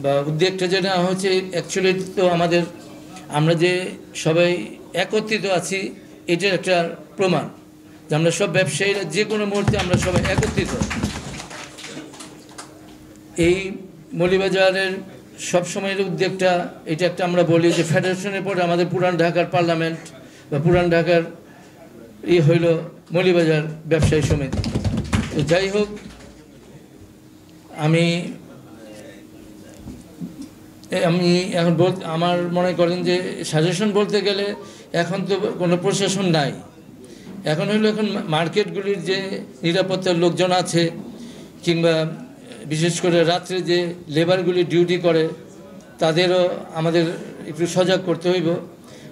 বা উদ্যোগটা যে নেওয়া হয়েছে, অ্যাকচুয়ালি তো আমরা যে সবাই একত্রিত আছি এটার একটা প্রমাণ যে আমরা সব ব্যবসায়ীরা যে কোনো মুহূর্তে আমরা সবাই একত্রিত। এই মৌলিবাজারের সবসময়ের উদ্যোগটা এটা একটা আমরা বলি যে ফেডারেশনের পরে আমাদের পুরান ঢাকার পার্লামেন্ট বা পুরান ঢাকার হইল মৌলিবাজার ব্যবসায়ী সমিতি। তো যাই হোক, আমি এখন আমার মনে করেন যে সাজেশন বলতে গেলে এখন তো কোনো প্রশাসন নাই, এখন মার্কেটগুলির যে নিরাপত্তার লোকজন আছে, কিংবা বিশেষ করে রাত্রে যে লেবারগুলি ডিউটি করে তাদেরও আমাদের একটু সজাগ করতে হইব।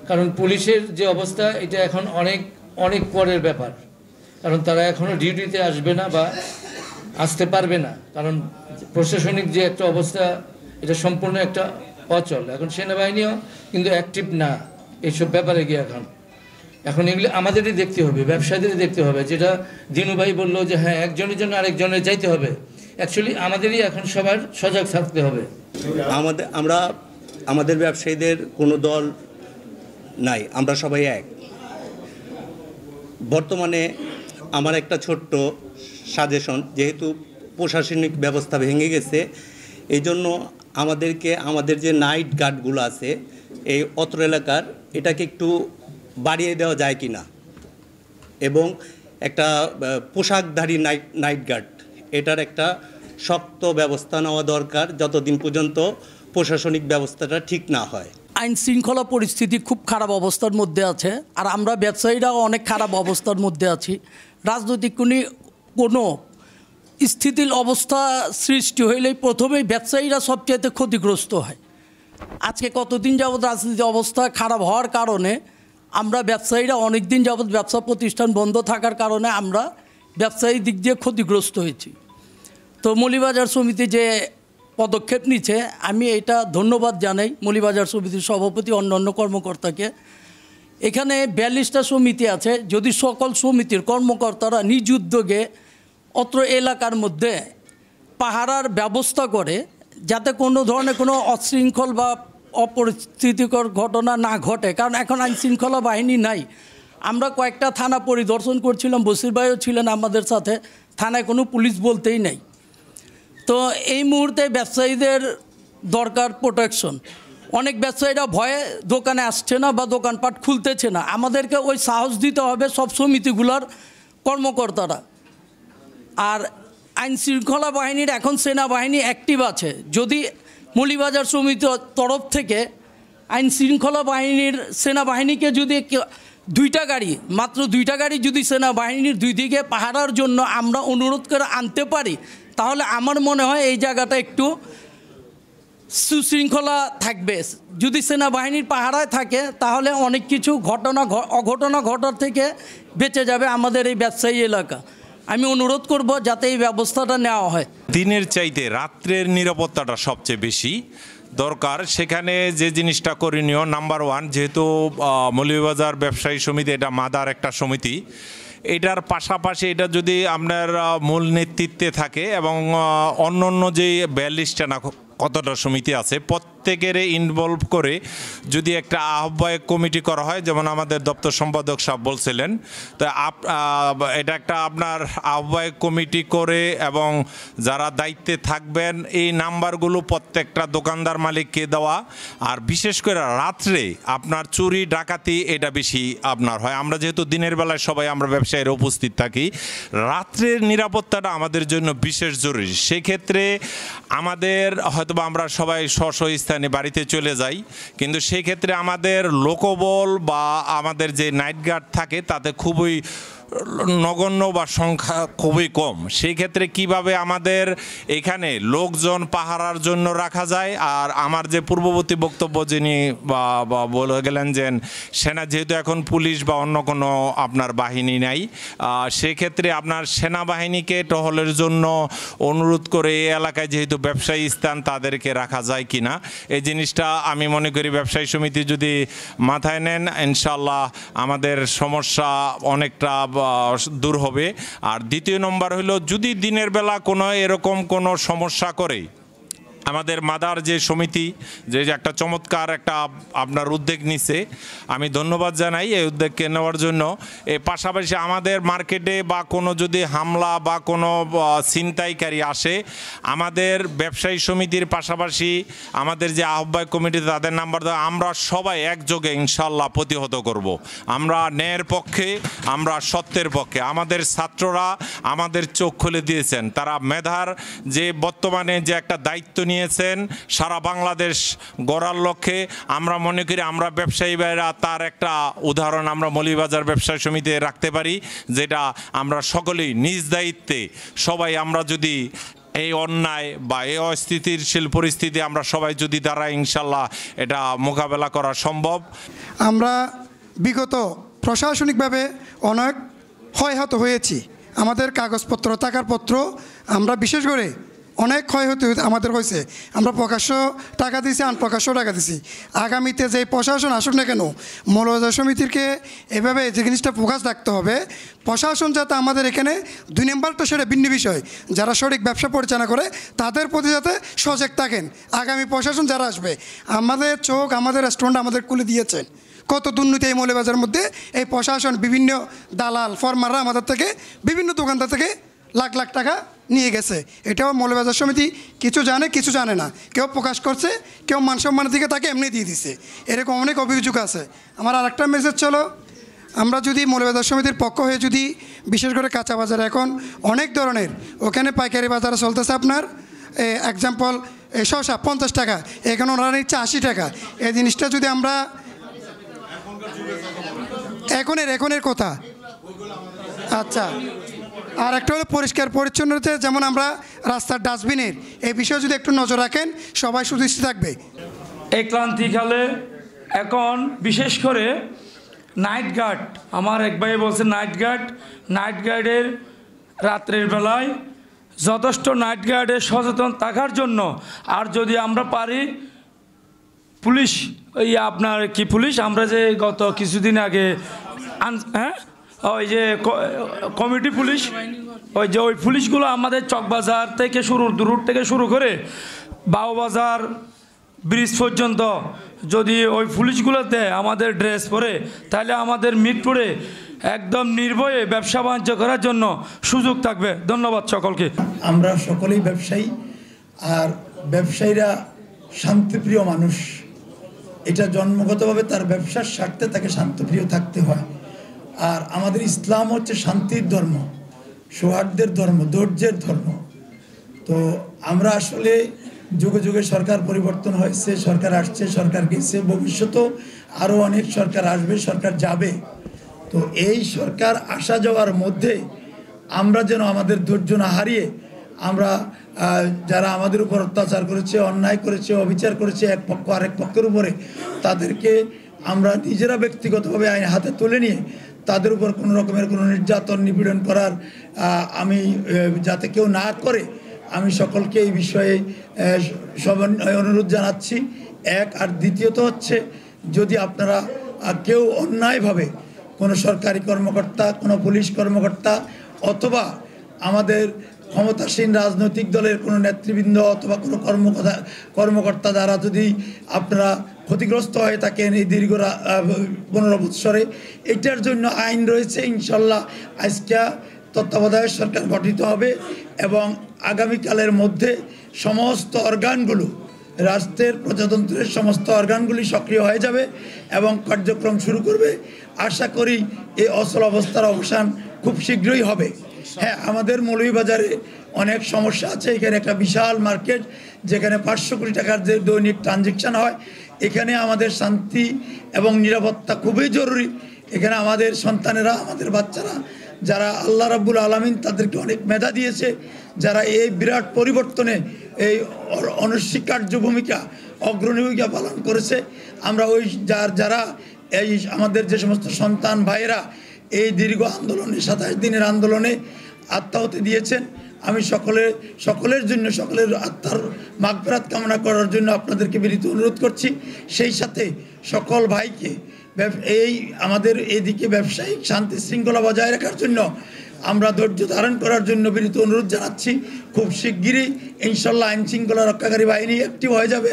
কারণ পুলিশের যে অবস্থা এটা এখন অনেক অনেক পরের ব্যাপার, কারণ তারা এখনও ডিউটিতে আসবে না বা আসতে পারবে না, কারণ প্রশাসনিক যে একটা অবস্থা এটা সম্পূর্ণ একটা অচল। এখন সেনাবাহিনীও কিন্তু অ্যাক্টিভ না এইসব ব্যাপারে গিয়ে এখন। এখন এগুলি আমাদেরই দেখতে হবে, ব্যবসায়ীদেরই দেখতে হবে। যেটা দিনু ভাই বললো যে হ্যাঁ একজনের জন্য আরেকজনের যাইতে হবে, অ্যাকচুয়ালি আমাদেরই এখন সবার সজাগ থাকতে হবে। আমাদের ব্যবসায়ীদের কোনো দল নাই, আমরা সবাই এক। বর্তমানে আমার একটা ছোট্ট সাজেশন, যেহেতু প্রশাসনিক ব্যবস্থা ভেঙে গেছে, এই জন্য আমাদের যে নাইট গার্ডগুলো আছে এই অত্র এলাকার, এটাকে একটু বাড়িয়ে দেওয়া যায় কি না, এবং একটা পোশাকধারী নাইট গার্ড, এটার একটা শক্ত ব্যবস্থা নেওয়া দরকার যতদিন পর্যন্ত প্রশাসনিক ব্যবস্থাটা ঠিক না হয়। আইন শৃঙ্খলা পরিস্থিতি খুব খারাপ অবস্থার মধ্যে আছে, আর আমরা ব্যবসায়ীরাও অনেক খারাপ অবস্থার মধ্যে আছি। রাজনৈতিক কোনো স্থিতির অবস্থা সৃষ্টি হইলেই প্রথমেই ব্যবসায়ীরা সবচেয়ে ক্ষতিগ্রস্ত হয়। আজকে কতদিন যাবৎ রাজনৈতিক অবস্থা খারাপ হওয়ার কারণে আমরা ব্যবসায়ীরা অনেক দিন যাবৎ ব্যবসা প্রতিষ্ঠান বন্ধ থাকার কারণে আমরা ব্যবসায়ী দিক দিয়ে ক্ষতিগ্রস্ত হয়েছি। তো মৌলভীবাজার সমিতি যে পদক্ষেপ নিচ্ছে, আমি এটা ধন্যবাদ জানাই মৌলভীবাজার সমিতির সভাপতি, অন্যান্য কর্মকর্তাকে। এখানে 42টা সমিতি আছে, যদি সকল সমিতির কর্মকর্তারা নিজ উদ্যোগে অত্র এলাকার মধ্যে পাহারার ব্যবস্থা করে, যাতে কোনো ধরনের কোনো অশৃঙ্খল বা অপরিস্থিতিকর ঘটনা না ঘটে। কারণ এখন আইনশৃঙ্খলা বাহিনী নাই। আমরা কয়েকটা থানা পরিদর্শন করছিলাম, বসির ভাইও ছিলেন আমাদের সাথে, থানায় কোনো পুলিশ বলতেই নাই। তো এই মুহূর্তে ব্যবসায়ীদের দরকার প্রোটেকশন। অনেক ব্যবসায়ীরা ভয়ে দোকানে আসছে না বা দোকানপাট খুলতেছে না। আমাদেরকে ওই সাহস দিতে হবে সব সমিতিগুলোর কর্মকর্তারা। আর আইন শৃঙ্খলা বাহিনীর এখন সেনাবাহিনী অ্যাক্টিভ আছে। যদি মৌলভীবাজার সমিতির তরফ থেকে আইন শৃঙ্খলা বাহিনীর সেনাবাহিনীকে যদি মাত্র দুইটা গাড়ি যদি সেনাবাহিনীর দুই দিকে পাহারার জন্য আমরা অনুরোধ করে আনতে পারি, তাহলে আমার মনে হয় এই জায়গাটা একটু সুশৃঙ্খলা থাকবে। যদি সেনাবাহিনীর পাহারায় থাকে তাহলে অনেক কিছু অঘটনা ঘটার থেকে বেঁচে যাবে আমাদের এই ব্যবসায়ী এলাকা। আমি অনুরোধ করব যাতে এই ব্যবস্থাটা নেওয়া হয়। দিনের চাইতে রাত্রের নিরাপত্তাটা সবচেয়ে বেশি দরকার। সেখানে যে জিনিসটা করণীয়, নাম্বার 1, যেহেতু মৌলভীবাজার ব্যবসায়ী সমিতি এটা মাদার একটা সমিতি, এটার পাশাপাশি এটা যদি আপনার মূল নেতৃত্বে থাকে এবং অন্য যে 42টা না কতটা সমিতি আছে প্রত্যেকের ইনভলভ করে যদি একটা আহ্বায়ক কমিটি করা হয়, যেমন আমাদের দপ্তর সম্পাদক সাহেব বলছিলেন, তো এটা একটা আপনার আহ্বায়ক কমিটি করে এবং যারা দায়িত্বে থাকবেন এই নাম্বারগুলো প্রত্যেকটা দোকানদার মালিককে দেওয়া। আর বিশেষ করে রাত্রে আপনার চুরি ডাকাতি এটা বেশি আপনার হয়। আমরা যেহেতু দিনের বেলায় সবাই আমরা ব্যবসায়ীরা উপস্থিত থাকি, রাত্রের নিরাপত্তাটা আমাদের জন্য বিশেষ জরুরি। সেক্ষেত্রে আমাদের হয়তোবা আমরা সবাই স্ব স্থানে বাড়িতে চলে যাই, কিন্তু সেই ক্ষেত্রে আমাদের লোকবল বা আমাদের যে নাইট গার্ড থাকে তাতে খুবই নগণ্য বা সংখ্যা খুবই কম। সেই ক্ষেত্রে কিভাবে আমাদের এখানে লোকজন পাহারার জন্য রাখা যায়। আর আমার যে পূর্ববর্তী বক্তব্য যিনি বলে গেলেন যে সেনা, যেহেতু এখন পুলিশ বা অন্য কোনো আপনার বাহিনী নাই, সেক্ষেত্রে আপনার সেনাবাহিনীকে টহলের জন্য অনুরোধ করে এই এলাকায় যেহেতু ব্যবসায়ী স্থান তাদেরকে রাখা যায় কিনা, এই জিনিসটা আমি মনে করি ব্যবসায়ী সমিতি যদি মাথায় নেন, ইনশাল্লাহ আমাদের সমস্যা অনেকটা দূর হবে। আর দ্বিতীয় নম্বর হলো, যদি দিনের বেলা কোনো এরকম কোনো সমস্যা করে, আমাদের মাদার যে সমিতি যে একটা চমৎকার একটা আপনার উদ্যোগ নিছে, আমি ধন্যবাদ জানাই এই উদ্যোগকে নেওয়ার জন্য। এর পাশাপাশি আমাদের মার্কেটে বা কোনো যদি হামলা বা কোনো ছিনতাইকারী আসে, আমাদের ব্যবসায়ী সমিতির পাশাপাশি আমাদের যে আহ্বায়ক কমিটি তাদের নাম্বার দেওয়া, আমরা সবাই একযোগে ইনশাল্লাহ প্রতিহত করব। আমরা ন্যায়ের পক্ষে, আমরা সত্যের পক্ষে। আমাদের ছাত্ররা আমাদের চোখ খুলে দিয়েছেন, তারা মেধার যে বর্তমানে যে একটা দায়িত্ব নিয়েছেন সারা বাংলাদেশ গড়ার লক্ষ্যে, আমরা মনে করি আমরা ব্যবসায়ী ভাইরা তার একটা উদাহরণ আমরা মৌলভীবাজার ব্যবসায়ী সমিতিতে রাখতে পারি, যেটা আমরা সকলেই নিজ দায়িত্বে সবাই আমরা যদি এই অন্যায় বা এই অস্থিতিশীল পরিস্থিতি আমরা সবাই যদি দাঁড়াই, ইনশাল্লাহ এটা মোকাবেলা করা সম্ভব। আমরা বিগত প্রশাসনিকভাবে অনেক হয়হত হয়েছি। আমাদের কাগজপত্র থাকার পত্র আমরা বিশেষ করে অনেক ক্ষয়ক্ষতি আমাদের হয়েছে। আমরা প্রকাশ্য টাকা দিছি, আনপ্রকাশ্য টাকা দিছি। আগামীতে যে প্রশাসন আসুক না কেন, মৌলবাজার সমিতিকে এভাবে যে জিনিসটা ফোকাস রাখতে হবে, প্রশাসন যাতে আমাদের এখানে 2 নম্বরটা সেটা ভিন্ন বিষয়, যারা সঠিক ব্যবসা পরিচালনা করে তাদের প্রতি যাতে সজাগ থাকেন। আগামী প্রশাসন যারা আসবে, আমাদের চোখ আমাদের রেস্টুরেন্ট আমাদের খুলে দিয়েছেন, কত দুর্নীতি এই মৌলবাজারের মধ্যে। এই প্রশাসন বিভিন্ন দালাল ফরমাররা আমাদের থেকে বিভিন্ন দোকানদার থেকে লাখ লাখ টাকা নিয়ে গেছে। এটাও মৌলবাজার সমিতি কিছু জানে কিছু জানে না, কেউ প্রকাশ করছে, কেউ মান সম্মানের দিকে তাকে এমনি দিয়ে দিছে, এরকম অনেক অভিযোগ আছে। আমার আরেকটা মেসেজ ছিল, আমরা যদি মৌলবাজার সমিতির পক্ষ হয়ে যদি বিশেষ করে কাঁচা বাজারে এখন অনেক ধরনের ওখানে পাইকারি বাজারে চলতেছে আপনার এক্সাম্পল শসা 50 টাকা, এখানে ওনারা নিচ্ছে 80 টাকা। এই জিনিসটা যদি আমরা এখনের কথা, আচ্ছা। আর একটা হলো পরিষ্কার পরিচ্ছন্নতা, যেমন আমরা রাস্তার ডাস্টবিনের এই বিষয়ে যদি একটু নজর রাখেন সবাই সুদৃষ্টি থাকবে। এই ক্লান্তিকালে এখন বিশেষ করে নাইট গার্ড, আমার এক ভাই বলছে নাইট গার্ডের রাত্রের বেলায় যথেষ্ট নাইট গার্ডের সচেতন থাকার জন্য, আর যদি আমরা পারি পুলিশ আপনার কি পুলিশ আমরা যে গত কিছুদিন আগে ওই যে কমিটি পুলিশ, ওই পুলিশগুলো আমাদের চকবাজার থেকে রুট থেকে শুরু করে বাউবাজার ব্রিজ পর্যন্ত যদি ওই পুলিশগুলোতে আমাদের ড্রেস পরে, তাহলে আমাদের মিরপুরে একদম নির্ভয়ে ব্যবসা বাণিজ্য করার জন্য সুযোগ থাকবে। ধন্যবাদ সকলকে। আমরা সকলেই ব্যবসায়ী, আর ব্যবসায়ীরা শান্তিপ্রিয় মানুষ। এটা জন্মগতভাবে তার ব্যবসার স্বার্থে তাকে শান্তিপ্রিয় থাকতে হয়। আর আমাদের ইসলাম হচ্ছে শান্তির ধর্ম, সৌহার্দ্যের ধর্ম, ধৈর্যের ধর্ম। তো আমরা আসলে যুগে যুগে সরকার পরিবর্তন হয়েছে, সরকার আসছে, সরকার গেছে, ভবিষ্যতেও আরও অনেক সরকার আসবে, সরকার যাবে। তো এই সরকার আসা যাওয়ার মধ্যে আমরা যেন আমাদের ধৈর্য না হারিয়ে, আমরা যারা আমাদের উপর অত্যাচার করেছে, অন্যায় করেছে, অবিচার করেছে এক পক্ষ আরেক পক্ষের উপরে, তাদেরকে আমরা নিজেরা ব্যক্তিগতভাবে আইন হাতে তুলে নিয়ে তাদের উপর কোনো রকমের কোনো নির্যাতন নিপীড়ন করার আমি যাতে কেউ না করে, আমি সকলকে এই বিষয়ে অনুরোধ জানাচ্ছি। এক, আর দ্বিতীয়ত হচ্ছে, যদি আপনারা কেউ অন্যায়ভাবে কোনো সরকারি কর্মকর্তা, কোনো পুলিশ কর্মকর্তা অথবা আমাদের ক্ষমতাসীন রাজনৈতিক দলের কোনো নেতৃবৃন্দ অথবা কোনো কর্মকর্তা দ্বারা যদি আপনারা ক্ষতিগ্রস্ত হয়ে থাকেন এই দীর্ঘ 15 বৎসরে, এটার জন্য আইন রয়েছে। ইনশাল্লাহ আজকে তত্ত্বাবধায়ক সরকার গঠিত হবে এবং আগামীকালের মধ্যে সমস্ত অর্গানগুলো, রাষ্ট্রের প্রজাতন্ত্রের সমস্ত অর্গানগুলি সক্রিয় হয়ে যাবে এবং কার্যক্রম শুরু করবে। আশা করি এই অচল অবস্থার অবসান খুব শীঘ্রই হবে। হ্যাঁ, আমাদের মৌলভীবাজারে অনেক সমস্যা আছে। এখানে একটা বিশাল মার্কেট, যেখানে 500 কোটি টাকার যে দৈনিক ট্রানজেকশন হয়। এখানে আমাদের শান্তি এবং নিরাপত্তা খুবই জরুরি। এখানে আমাদের সন্তানেরা, আমাদের বাচ্চারা, যারা আল্লাহ রাব্বুল আলামিন তাদেরকে অনেক মেধা দিয়েছে, যারা এই বিরাট পরিবর্তনে এই অনস্বীকার্য ভূমিকা, অগ্রণী ভূমিকা পালন করেছে, আমরা ওই যারা এই আমাদের যে সমস্ত সন্তান ভাইয়েরা এই দীর্ঘ আন্দোলনে, 27 দিনের আন্দোলনে আত্মাহুতি দিয়েছেন, আমি সকলের জন্য, সকলের আত্মার মাগফিরাত কামনা করার জন্য আপনাদেরকে বিনীত অনুরোধ করছি। সেই সাথে সকল ভাইকে এই আমাদের এদিকে ব্যবসায়িক শান্তি শৃঙ্খলা বজায় রাখার জন্য আমরা ধৈর্য ধারণ করার জন্য বিনীত অনুরোধ জানাচ্ছি। খুব শিগগিরই ইনশাল্লাহ আইন শৃঙ্খলা রক্ষাকারী বাহিনী অ্যাক্টিভ হয়ে যাবে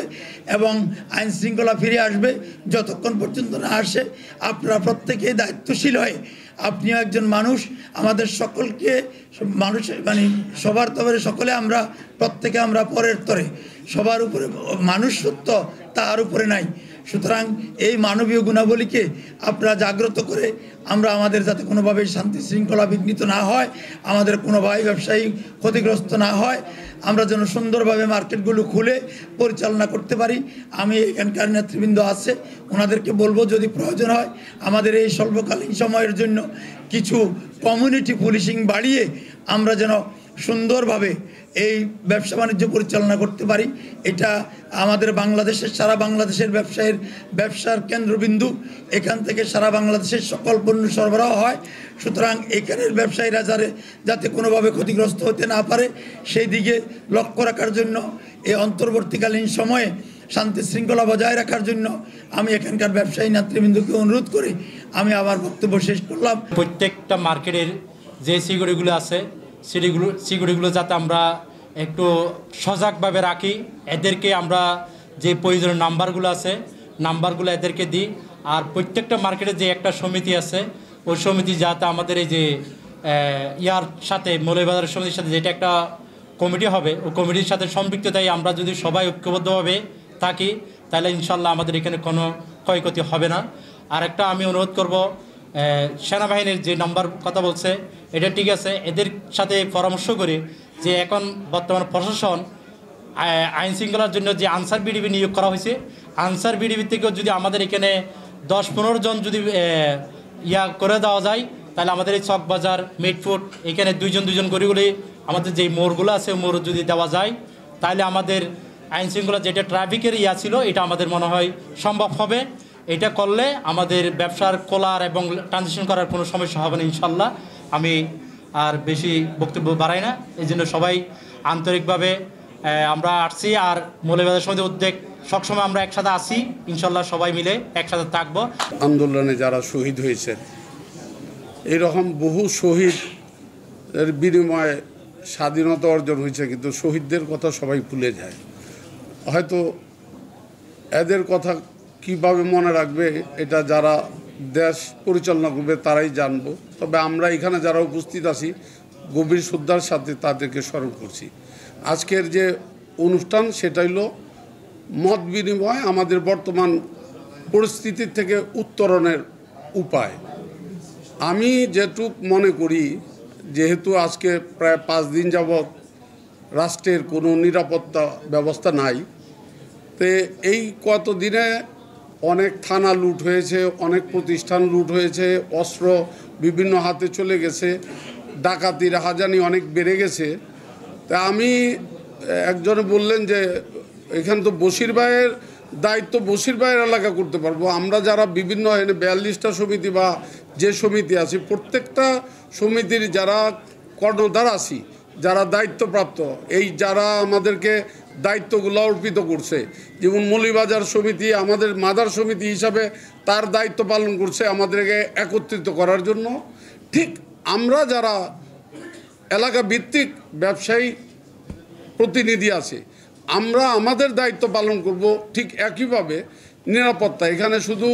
এবং আইন শৃঙ্খলা ফিরে আসবে। যতক্ষণ পর্যন্ত না আসে, আপনারা প্রত্যেকেই দায়িত্বশীল হয়ে, আপনিও একজন মানুষ, আমাদের সকলকে মানুষ মানে সবার তরে সকলে আমরা প্রত্যেকে আমরা পরের তরে, সবার উপরে মানুষ সত্য, তার উপরে নাই। সুতরাং এই মানবীয় গুণাবলীকে আপনারা জাগ্রত করে আমরা আমাদের যাতে কোনোভাবে শান্তি শৃঙ্খলা বিঘ্নিত না হয়, আমাদের কোনো ভাই ব্যবসায়ী ক্ষতিগ্রস্ত না হয়, আমরা যেন সুন্দরভাবে মার্কেটগুলো খুলে পরিচালনা করতে পারি। আমি এখানকার নেতৃবৃন্দ আছে, ওনাদেরকে বলবো যদি প্রয়োজন হয় আমাদের এই স্বল্পকালীন সময়ের জন্য কিছু কমিউনিটি পুলিশিং বাড়িয়ে আমরা যেন সুন্দরভাবে এই ব্যবসা বাণিজ্য পরিচালনা করতে পারি। এটা আমাদের বাংলাদেশের, সারা বাংলাদেশের ব্যবসার কেন্দ্রবিন্দু। এখান থেকে সারা বাংলাদেশের সকল পণ্য সরবরাহ হয়। সুতরাং এখানের ব্যবসায়ীরা যাতে কোনোভাবে ক্ষতিগ্রস্ত হতে না পারে সেই দিকে লক্ষ্য রাখার জন্য এই অন্তর্বর্তীকালীন সময়ে শান্তি শৃঙ্খলা বজায় রাখার জন্য আমি এখানকার ব্যবসায়ী নেতৃবৃন্দকে অনুরোধ করি আমি আমার বক্তব্য শেষ করলাম। প্রত্যেকটা মার্কেটের যে সিকিউরিটিগুলো আছে সিকিউরিটিগুলো যাতে আমরা একটু সজাগভাবে রাখি, এদেরকে আমরা যে প্রয়োজনীয় নাম্বারগুলো আছে নাম্বারগুলো এদেরকে দিই। আর প্রত্যেকটা মার্কেটে যে একটা সমিতি আছে ওই সমিতি যাতে আমাদের এই যে ইয়ার সাথে মৌলভীবাজার সমিতির সাথে যেটা একটা কমিটি হবে ওই কমিটির সাথে সম্পৃক্ততায় আমরা যদি সবাই ঐক্যবদ্ধভাবে থাকি তাহলে ইনশাল্লাহ আমাদের এখানে কোনো ক্ষয়ক্ষতি হবে না। আর একটা আমি অনুরোধ করব, সেনাবাহিনীর যে নাম্বার কথা বলছে এটা ঠিক আছে, এদের সাথে পরামর্শ করে যে এখন বর্তমান প্রশাসন আইন শৃঙ্খলার জন্য যে আনসার বিডিবি নিয়োগ করা হয়েছে, আনসার বিডিবি থেকেও যদি আমাদের এখানে 10-15 জন যদি ইয়া করে দেওয়া যায় তাহলে আমাদের এই চকবাজার মিটফুট এখানে 2জন করে আমাদের যেই মোড়গুলো আছে মোড় যদি দেওয়া যায় তাহলে আমাদের আইন শৃঙ্খলা যেটা ট্রাফিকের ইয়া ছিল এটা আমাদের মনে হয় সম্ভব হবে। এটা করলে আমাদের ব্যবসার খোলার এবং ট্রানজিশন করার কোনো সমস্যা হবে না ইনশাল্লাহ। আমি আর বেশি বক্তব্য বাড়াই না, এই জন্য সবাই আন্তরিকভাবে আমরা আসছি। আর মৌলভীবাজার সমিতির উদ্যোগ সবসময় আমরা একসাথে আসি, ইনশাল্লাহ সবাই মিলে একসাথে থাকবো। আন্দোলনে যারা শহীদ হয়েছে এরকম বহু শহীদের বিনিময়ে স্বাধীনতা অর্জন হয়েছে, কিন্তু শহীদদের কথা সবাই ভুলে যায়। হয়তো এদের কথা কিভাবে মনে রাখবে এটা যারা দেশ পরিচালনা করবে তারাই জানবো। তবে আমরা এখানে যারা উপস্থিত আছি গভীর শ্রদ্ধার সাথে তাদেরকে স্মরণ করছি। আজকের যে অনুষ্ঠান সেটা হলো মত বিনিময়, আমাদের বর্তমান পরিস্থিতির থেকে উত্তরণের উপায়। আমি যেটুক মনে করি, যেহেতু আজকে প্রায় 5 দিন যাবৎ রাষ্ট্রের কোনো নিরাপত্তা ব্যবস্থা নাই, তো এই কতদিনে অনেক থানা লুট হয়েছে, অনেক প্রতিষ্ঠান লুট হয়েছে, অস্ত্র বিভিন্ন হাতে চলে গেছে, ডাকাতির হাজানি অনেক বেড়ে গেছে। তা আমি একজনে বললেন যে এখানে তো বশির ভাইয়ের দায়িত্ব বশির ভাইয়ের এলাকা করতে পারবো। আমরা যারা বিভিন্ন 42টা সমিতি বা যে সমিতি আছি প্রত্যেকটা সমিতির যারা কর্ণধার আছি, যারা দায়িত্বপ্রাপ্ত, এই যারা আমাদেরকে দায়িত্বগুলো অর্পিত করছে, যেমন মৌলভীবাজার সমিতি আমাদের মাদার সমিতি হিসাবে তার দায়িত্ব পালন করছে আমাদেরকে একত্রিত করার জন্য, ঠিক আমরা যারা এলাকা ভিত্তিক ব্যবসায়ী প্রতিনিধি আছে আমরা আমাদের দায়িত্ব পালন করব ঠিক একইভাবে। নিরাপত্তা এখানে শুধু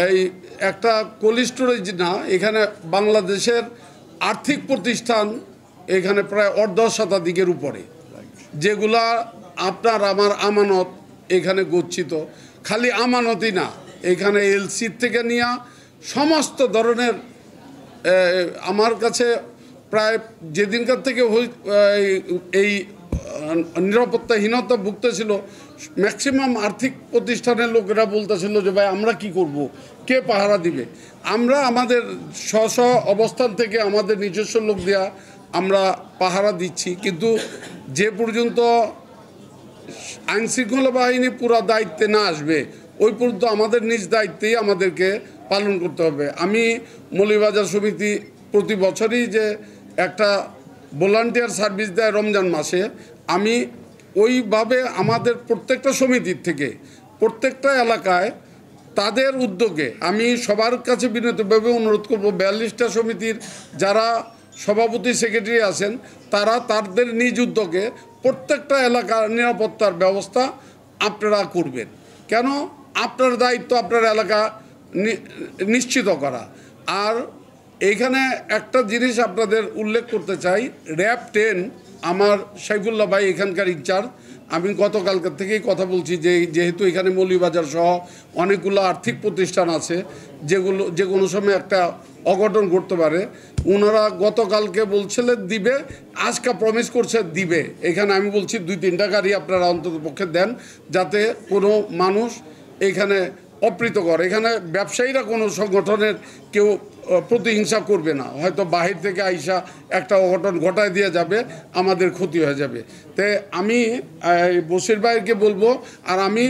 এই একটা কোল্ড স্টোরেজ না, এখানে বাংলাদেশের আর্থিক প্রতিষ্ঠান এখানে প্রায় 1/10 শতাধিকের উপরে, যেগুলা আপনার আমার আমানত এখানে গচ্ছিত। খালি আমানতই না, এখানে এলসি থেকে নিয়ে সমস্ত ধরনের, আমার কাছে প্রায় যেদিনকার থেকে এই নিরাপত্তাহীনতা ভুগতেছিল ম্যাক্সিমাম আর্থিক প্রতিষ্ঠানের লোকেরা বলতেছিল যে ভাই আমরা কি করব, কে পাহারা দিবে। আমরা আমাদের স্ব অবস্থান থেকে আমাদের নিজস্ব লোক দেওয়া আমরা পাহারা দিচ্ছি, কিন্তু যে পর্যন্ত আইনশৃঙ্খলা বাহিনী পুরো দায়িত্বে না আসবে ওই পর্যন্ত আমাদের নিজ দায়িত্বেই আমাদেরকে পালন করতে হবে। আমি মৌলভীবাজার সমিতি প্রতি বছরই যে একটা ভলান্টিয়ার সার্ভিস দেয় রমজান মাসে, আমি ওইভাবে আমাদের প্রত্যেকটা সমিতির থেকে প্রত্যেকটা এলাকায় তাদের উদ্যোগে আমি সবার কাছে বিনীতভাবে অনুরোধ করব 42টা সমিতির যারা সভাপতি সেক্রেটারি আছেন তারা তাদের নিজ উদ্যোগে প্রত্যেকটা এলাকার নিরাপত্তার ব্যবস্থা আপনারা করবেন। কেন? আপনার দায়িত্ব আপনার এলাকা নিশ্চিত করা। আর এইখানে একটা জিনিস আপনাদের উল্লেখ করতে চাই, র্যাব 10 আমার সাইফুল্লাহ ভাই এখানকার ইনচার্জ, আমি গতকালকার থেকেই কথা বলছি যে যেহেতু এখানে মৌলভীবাজার সহ অনেকগুলো আর্থিক প্রতিষ্ঠান আছে যেগুলো যে কোনো সময় একটা অঘটন ঘটতে পারে, ওনারা গতকালকে বলছিলেন দিবে, আজকে প্রমিস করছে দিবে। এখানে আমি বলছি 2-3টা গাড়ি আপনারা অন্তত পক্ষে দেন যাতে কোনো মানুষ এখানে অপ্রীতকর। এখানে ব্যবসায়ীরা কোনো সংগঠনের কেউ প্রতিহিংসা করবে না, হয়তো বাহির থেকে আইসা একটা অঘটন ঘটায় দিয়ে যাবে, আমাদের ক্ষতি হয়ে যাবে। তাই আমি বশির ভাইকে বলবো, আর আমি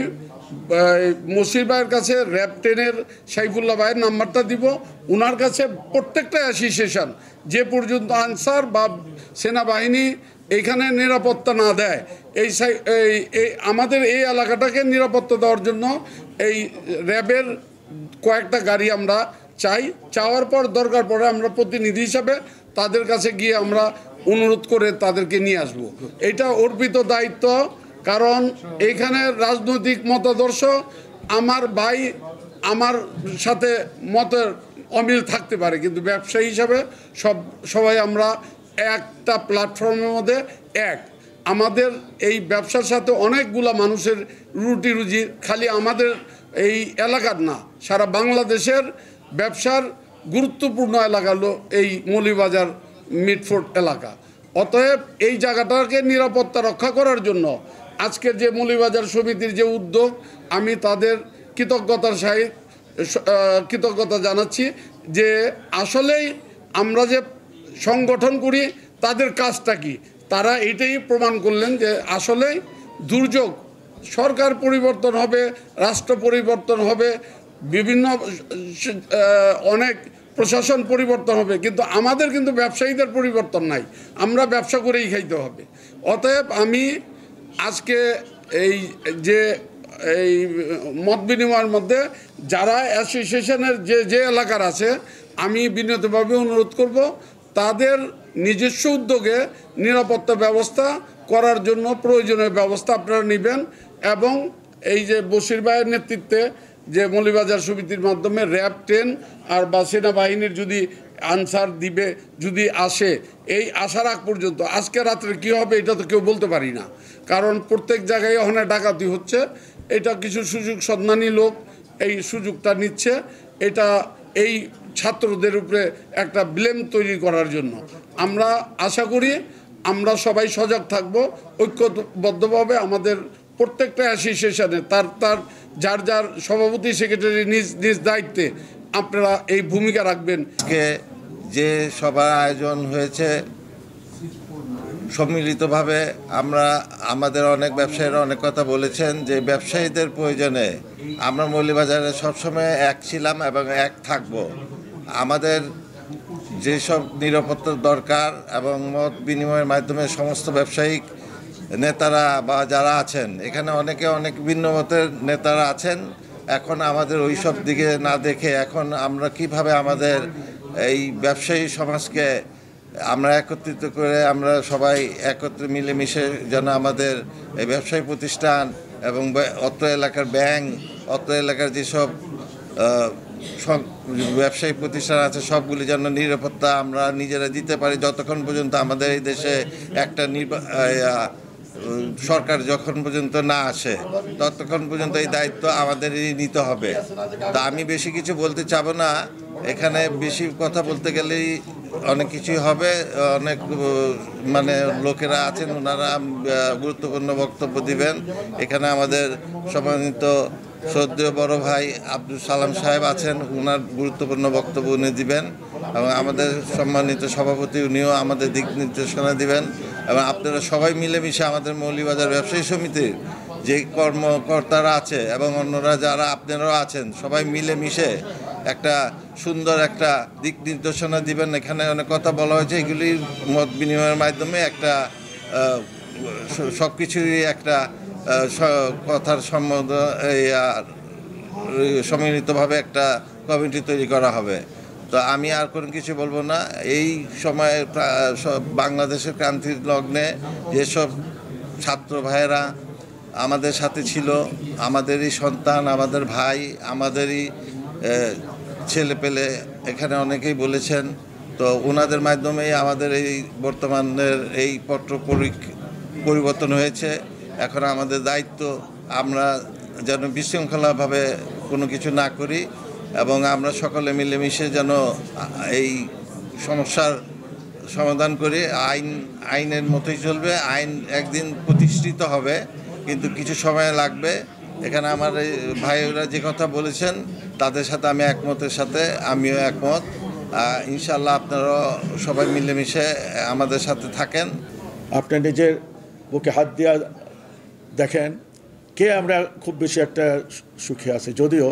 মশির ভাইয়ের কাছে র্যাব 10-এর সাইফুল্লাহ ভাইয়ের নাম্বারটা দিব, ওনার কাছে প্রত্যেকটা অ্যাসোসিয়েশন যে পর্যন্ত আনসার বা সেনাবাহিনী এইখানে নিরাপত্তা না দেয়, এই আমাদের এই এলাকাটাকে নিরাপত্তা দেওয়ার জন্য এই র্যাবের কয়েকটা গাড়ি আমরা চাওয়ার পর দরকার পড়ে আমরা প্রতিনিধি হিসাবে তাদের কাছে গিয়ে আমরা অনুরোধ করে তাদেরকে নিয়ে আসব। এটা অর্পিত দায়িত্ব, কারণ এইখানে রাজনৈতিক মতাদর্শ আমার ভাই আমার সাথে মতের অমিল থাকতে পারে, কিন্তু ব্যবসায়ী হিসাবে সবাই আমরা একটা প্ল্যাটফর্মের মধ্যে এক। আমাদের এই ব্যবসার সাথে অনেকগুলা মানুষের রুটি রুজি খালি আমাদের এই এলাকার না, সারা বাংলাদেশের ব্যবসার গুরুত্বপূর্ণ এলাকা হলো এই মৌলভীবাজার মিটফোর্ট এলাকা। অতএব এই জায়গাটাকে নিরাপত্তা রক্ষা করার জন্য আজকের যে মৌলভীবাজার সমিতির যে উদ্যোগ, আমি তাদের কৃতজ্ঞতা জানাচ্ছি যে আসলেই আমরা যে সংগঠন করি তাদের কাজটা কি, তারা এটাই প্রমাণ করলেন যে আসলেই দুর্যোগ, সরকার পরিবর্তন হবে, রাষ্ট্র পরিবর্তন হবে, বিভিন্ন অনেক প্রশাসন পরিবর্তন হবে, কিন্তু আমাদের কিন্তু ব্যবসায়ীদের পরিবর্তন নাই, আমরা ব্যবসা করেই খাইতে হবে। অতএব আমি আজকে এই মত বিনিময়ের মধ্যে যারা অ্যাসোসিয়েশনের যে এলাকার আছে, আমি বিনীতভাবে অনুরোধ করব তাদের নিজস্ব উদ্যোগে নিরাপত্তা ব্যবস্থা করার জন্য প্রয়োজনীয় ব্যবস্থা আপনারা নেবেন, এবং এই যে বশির ভাইয়ের নেতৃত্বে যে মৌলভীবাজার সমিতির মাধ্যমে র্যাব 10 আর বা সেনাবাহিনীর যদি আনসার দিবে, যদি আসে, এই আসার আগ পর্যন্ত আজকে রাত্রে কী হবে এটা তো কেউ বলতে পারি না, কারণ প্রত্যেক জায়গায় ওখানে ডাকাতি হচ্ছে। এটা কিছু সুযোগ সন্ধানী লোক এই সুযোগটা নিচ্ছে, এটা এই ছাত্রদের উপরে একটা ব্লেম তৈরি করার জন্য। আমরা আশা করি আমরা সবাই সজাগ থাকব, ঐক্যবদ্ধভাবে আমাদের প্রত্যেকটা অ্যাসোসিয়েশনে তার যার সভাপতি সেক্রেটারি নিজ দায়িত্বে আপনারা এই ভূমিকা রাখবেন। যে সভার আয়োজন হয়েছে সম্মিলিতভাবে, আমাদের অনেক ব্যবসায়ীরা অনেক কথা বলেছেন যে ব্যবসায়ীদের প্রয়োজনে আমরা মৌলভীবাজারে সবসময় এক ছিলাম এবং এক থাকব। আমাদের যেসব নিরাপত্তার দরকার এবং মত বিনিময়ের মাধ্যমে সমস্ত ব্যবসায়িক নেতারা বা যারা আছেন এখানে অনেক ভিন্ন মতের নেতারা আছেন, এখন আমাদের ওই সব দিকে না দেখে এখন আমরা কিভাবে আমাদের এই ব্যবসায়ী সমাজকে আমরা একত্রিত করে আমরা সবাই একত্রে মিলেমিশে যেন আমাদের এই ব্যবসায়ী প্রতিষ্ঠান এবং অত্র এলাকার ব্যাংক, অত্র এলাকার যেসব ব্যবসায়ী প্রতিষ্ঠান আছে সবগুলি যেন নিরাপত্তা আমরা নিজেরা দিতে পারি, যতক্ষণ পর্যন্ত আমাদের এই দেশে একটা সরকার যখন পর্যন্ত না আসে ততক্ষণ পর্যন্ত এই দায়িত্ব আমাদেরই নিতে হবে। তা আমি বেশি কিছু বলতে চাবো না, এখানে বেশি কথা বলতে গেলেই অনেক কিছুই হবে, অনেক লোকেরা আছেন ওনারা গুরুত্বপূর্ণ বক্তব্য দিবেন। এখানে আমাদের সম্মানিত শ্রদ্ধেয় বড় ভাই আব্দুল সালাম সাহেব আছেন, ওনার গুরুত্বপূর্ণ বক্তব্য উনি দিবেন, এবং আমাদের সম্মানিত সভাপতি উনিও আমাদের দিক নির্দেশনা দিবেন, এবং আপনারা সবাই মিলেমিশে আমাদের মৌলভীবাজার ব্যবসায়ী সমিতির যে কর্মকর্তারা আছে এবং অন্যরা যারা আপনারাও আছেন সবাই মিলেমিশে একটা সুন্দর একটা দিক নির্দেশনা দিবেন। এখানে অনেক কথা বলা হয়েছে, এগুলির মত বিনিময়ের মাধ্যমে একটা সব কিছুরই একটা কথার সম্মিলিতভাবে একটা কমিটি তৈরি করা হবে। তো আমি আর কোনো কিছু বলবো না। এই সময়ে বাংলাদেশের ক্রান্তির লগ্নে যেসব ছাত্র ভাইয়েরা আমাদের সাথে ছিল, আমাদেরই সন্তান, আমাদের ভাই, আমাদেরই ছেলে পেলে, এখানে অনেকেই বলেছেন, তো ওনাদের মাধ্যমেই আমাদের এই বর্তমানের এই পত্র পরিবর্তন হয়েছে। এখন আমাদের দায়িত্ব আমরা যেন বিশৃঙ্খলাভাবে কোনো কিছু না করি এবং আমরা সকলে মিলেমিশে যেন এই সমস্যার সমাধান করি। আইনের মতোই চলবে, আইন একদিন প্রতিষ্ঠিত হবে, কিন্তু কিছু সময় লাগবে। এখানে আমার এই ভাইরা যে কথা বলেছেন তাদের সাথে আমি একমতের সাথে আমিও একমত। ইনশাল্লাহ আপনারা সবাই মিলেমিশে আমাদের সাথে থাকেন। আপনি নিজের বুকে হাত দিয়া দেখেন কে আমরা খুব বেশি একটা সুখে আছি, যদিও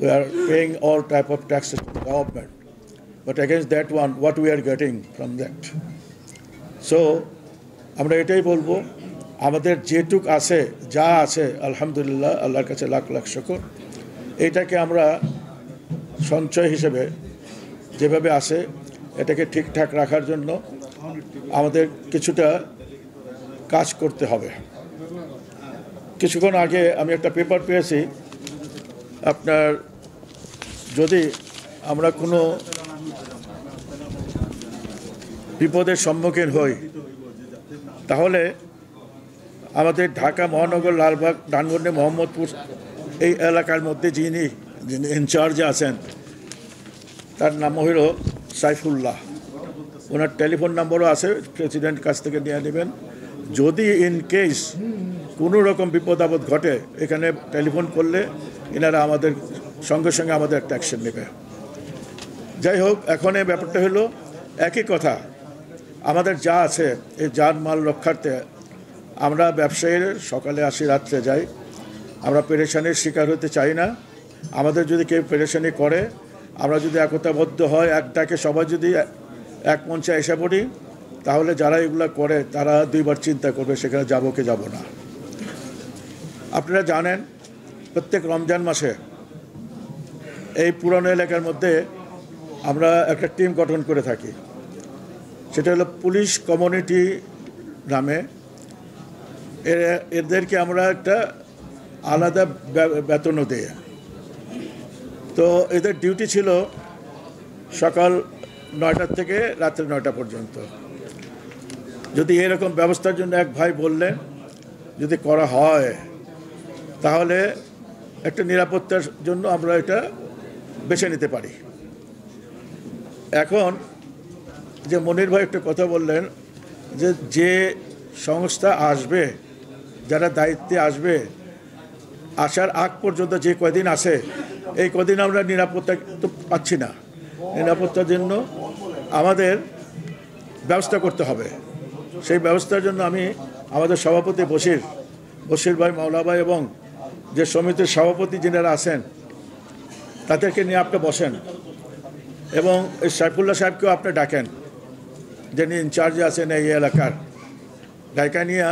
we are paying all type of taxes to the government, but against that one what we are getting from that. So আমরা এটাই বলবো, আমাদের যেটুক আছে যা আছে আলহামদুলিল্লাহ, আল্লাহর কাছে লাখ লাখ শুকর। এটাকে আমরা সঞ্চয় হিসেবে যেভাবে আছে এটাকে ঠিকঠাক রাখার জন্য আমাদের কিছুটা কাজ করতে হবে। কিছুক্ষণ আগে আমি একটা পেপার পেয়েছি, আপনার যদি আমরা কোনো বিপদের সম্মুখীন হই তাহলে আমাদের ঢাকা মহানগর, লালবাগ, ধানমন্ডি, মোহাম্মদপুর এই এলাকার মধ্যে যিনি ইনচার্জে আছেন তার নাম হইল সাইফুল্লাহ। ওনার টেলিফোন নাম্বারও আছে, প্রেসিডেন্ট কাছ থেকে নিয়ে নেবেন। যদি ইন কেস কোনো রকম বিপদ আপদ ঘটে এখানে টেলিফোন করলে এনারা আমাদের সঙ্গে সঙ্গে আমাদের একটা অ্যাকশন নেবে। যাই হোক, এখন এই ব্যাপারটা হলো একই কথা, আমাদের যা আছে এই জানমাল রক্ষার্থে আমরা ব্যবসায়ীর সকালে আসি রাত্রে যাই, আমরা পেরেশানির শিকার হতে চাই না। আমাদের যদি কেউ পেরেশানি করে, আমরা যদি একতাবদ্ধ হয়, এক ডাকে সবাই যদি এক মঞ্চে এসে পড়ি, তাহলে যারা এগুলো করে তারা দুইবার চিন্তা করবে সেখানে যাবো কি যাব না। আপনারা জানেন প্রত্যেক রমজান মাসে এই পুরানো এলাকার মধ্যে আমরা একটা টিম গঠন করে থাকি, সেটা হলো পুলিশ কমিউনিটি নামে। এদেরকে আমরা একটা আলাদা বেতনও দিই। তো এদের ডিউটি ছিল সকাল 9টা থেকে রাত্রে 9টা পর্যন্ত। যদি এরকম ব্যবস্থার জন্য এক ভাই বললেন যদি করা হয় তাহলে একটা নিরাপত্তার জন্য আমরা এটা বেছে নিতে পারি। এখন যে মনির ভাই একটা কথা বললেন যে সংস্থা আসবে, যারা দায়িত্বে আসবে, আসার আগ পর্যন্ত যে কয়দিন আছে এই কদিন আমরা নিরাপত্তা তো পাচ্ছি না। নিরাপত্তার জন্য আমাদের ব্যবস্থা করতে হবে। সেই ব্যবস্থার জন্য আমি আমাদের সভাপতি বশির ভাই, মাওলা ভাই এবং যে সমিতির সভাপতি যিনারা আছেন তাদেরকে নিয়ে আপনি বসেন এবং এই সাইফুল্লাহ সাহেবকেও আপনি ডাকেন, যিনি ইনচার্জে আছেন এই এলাকার। ডাকা নিয়ে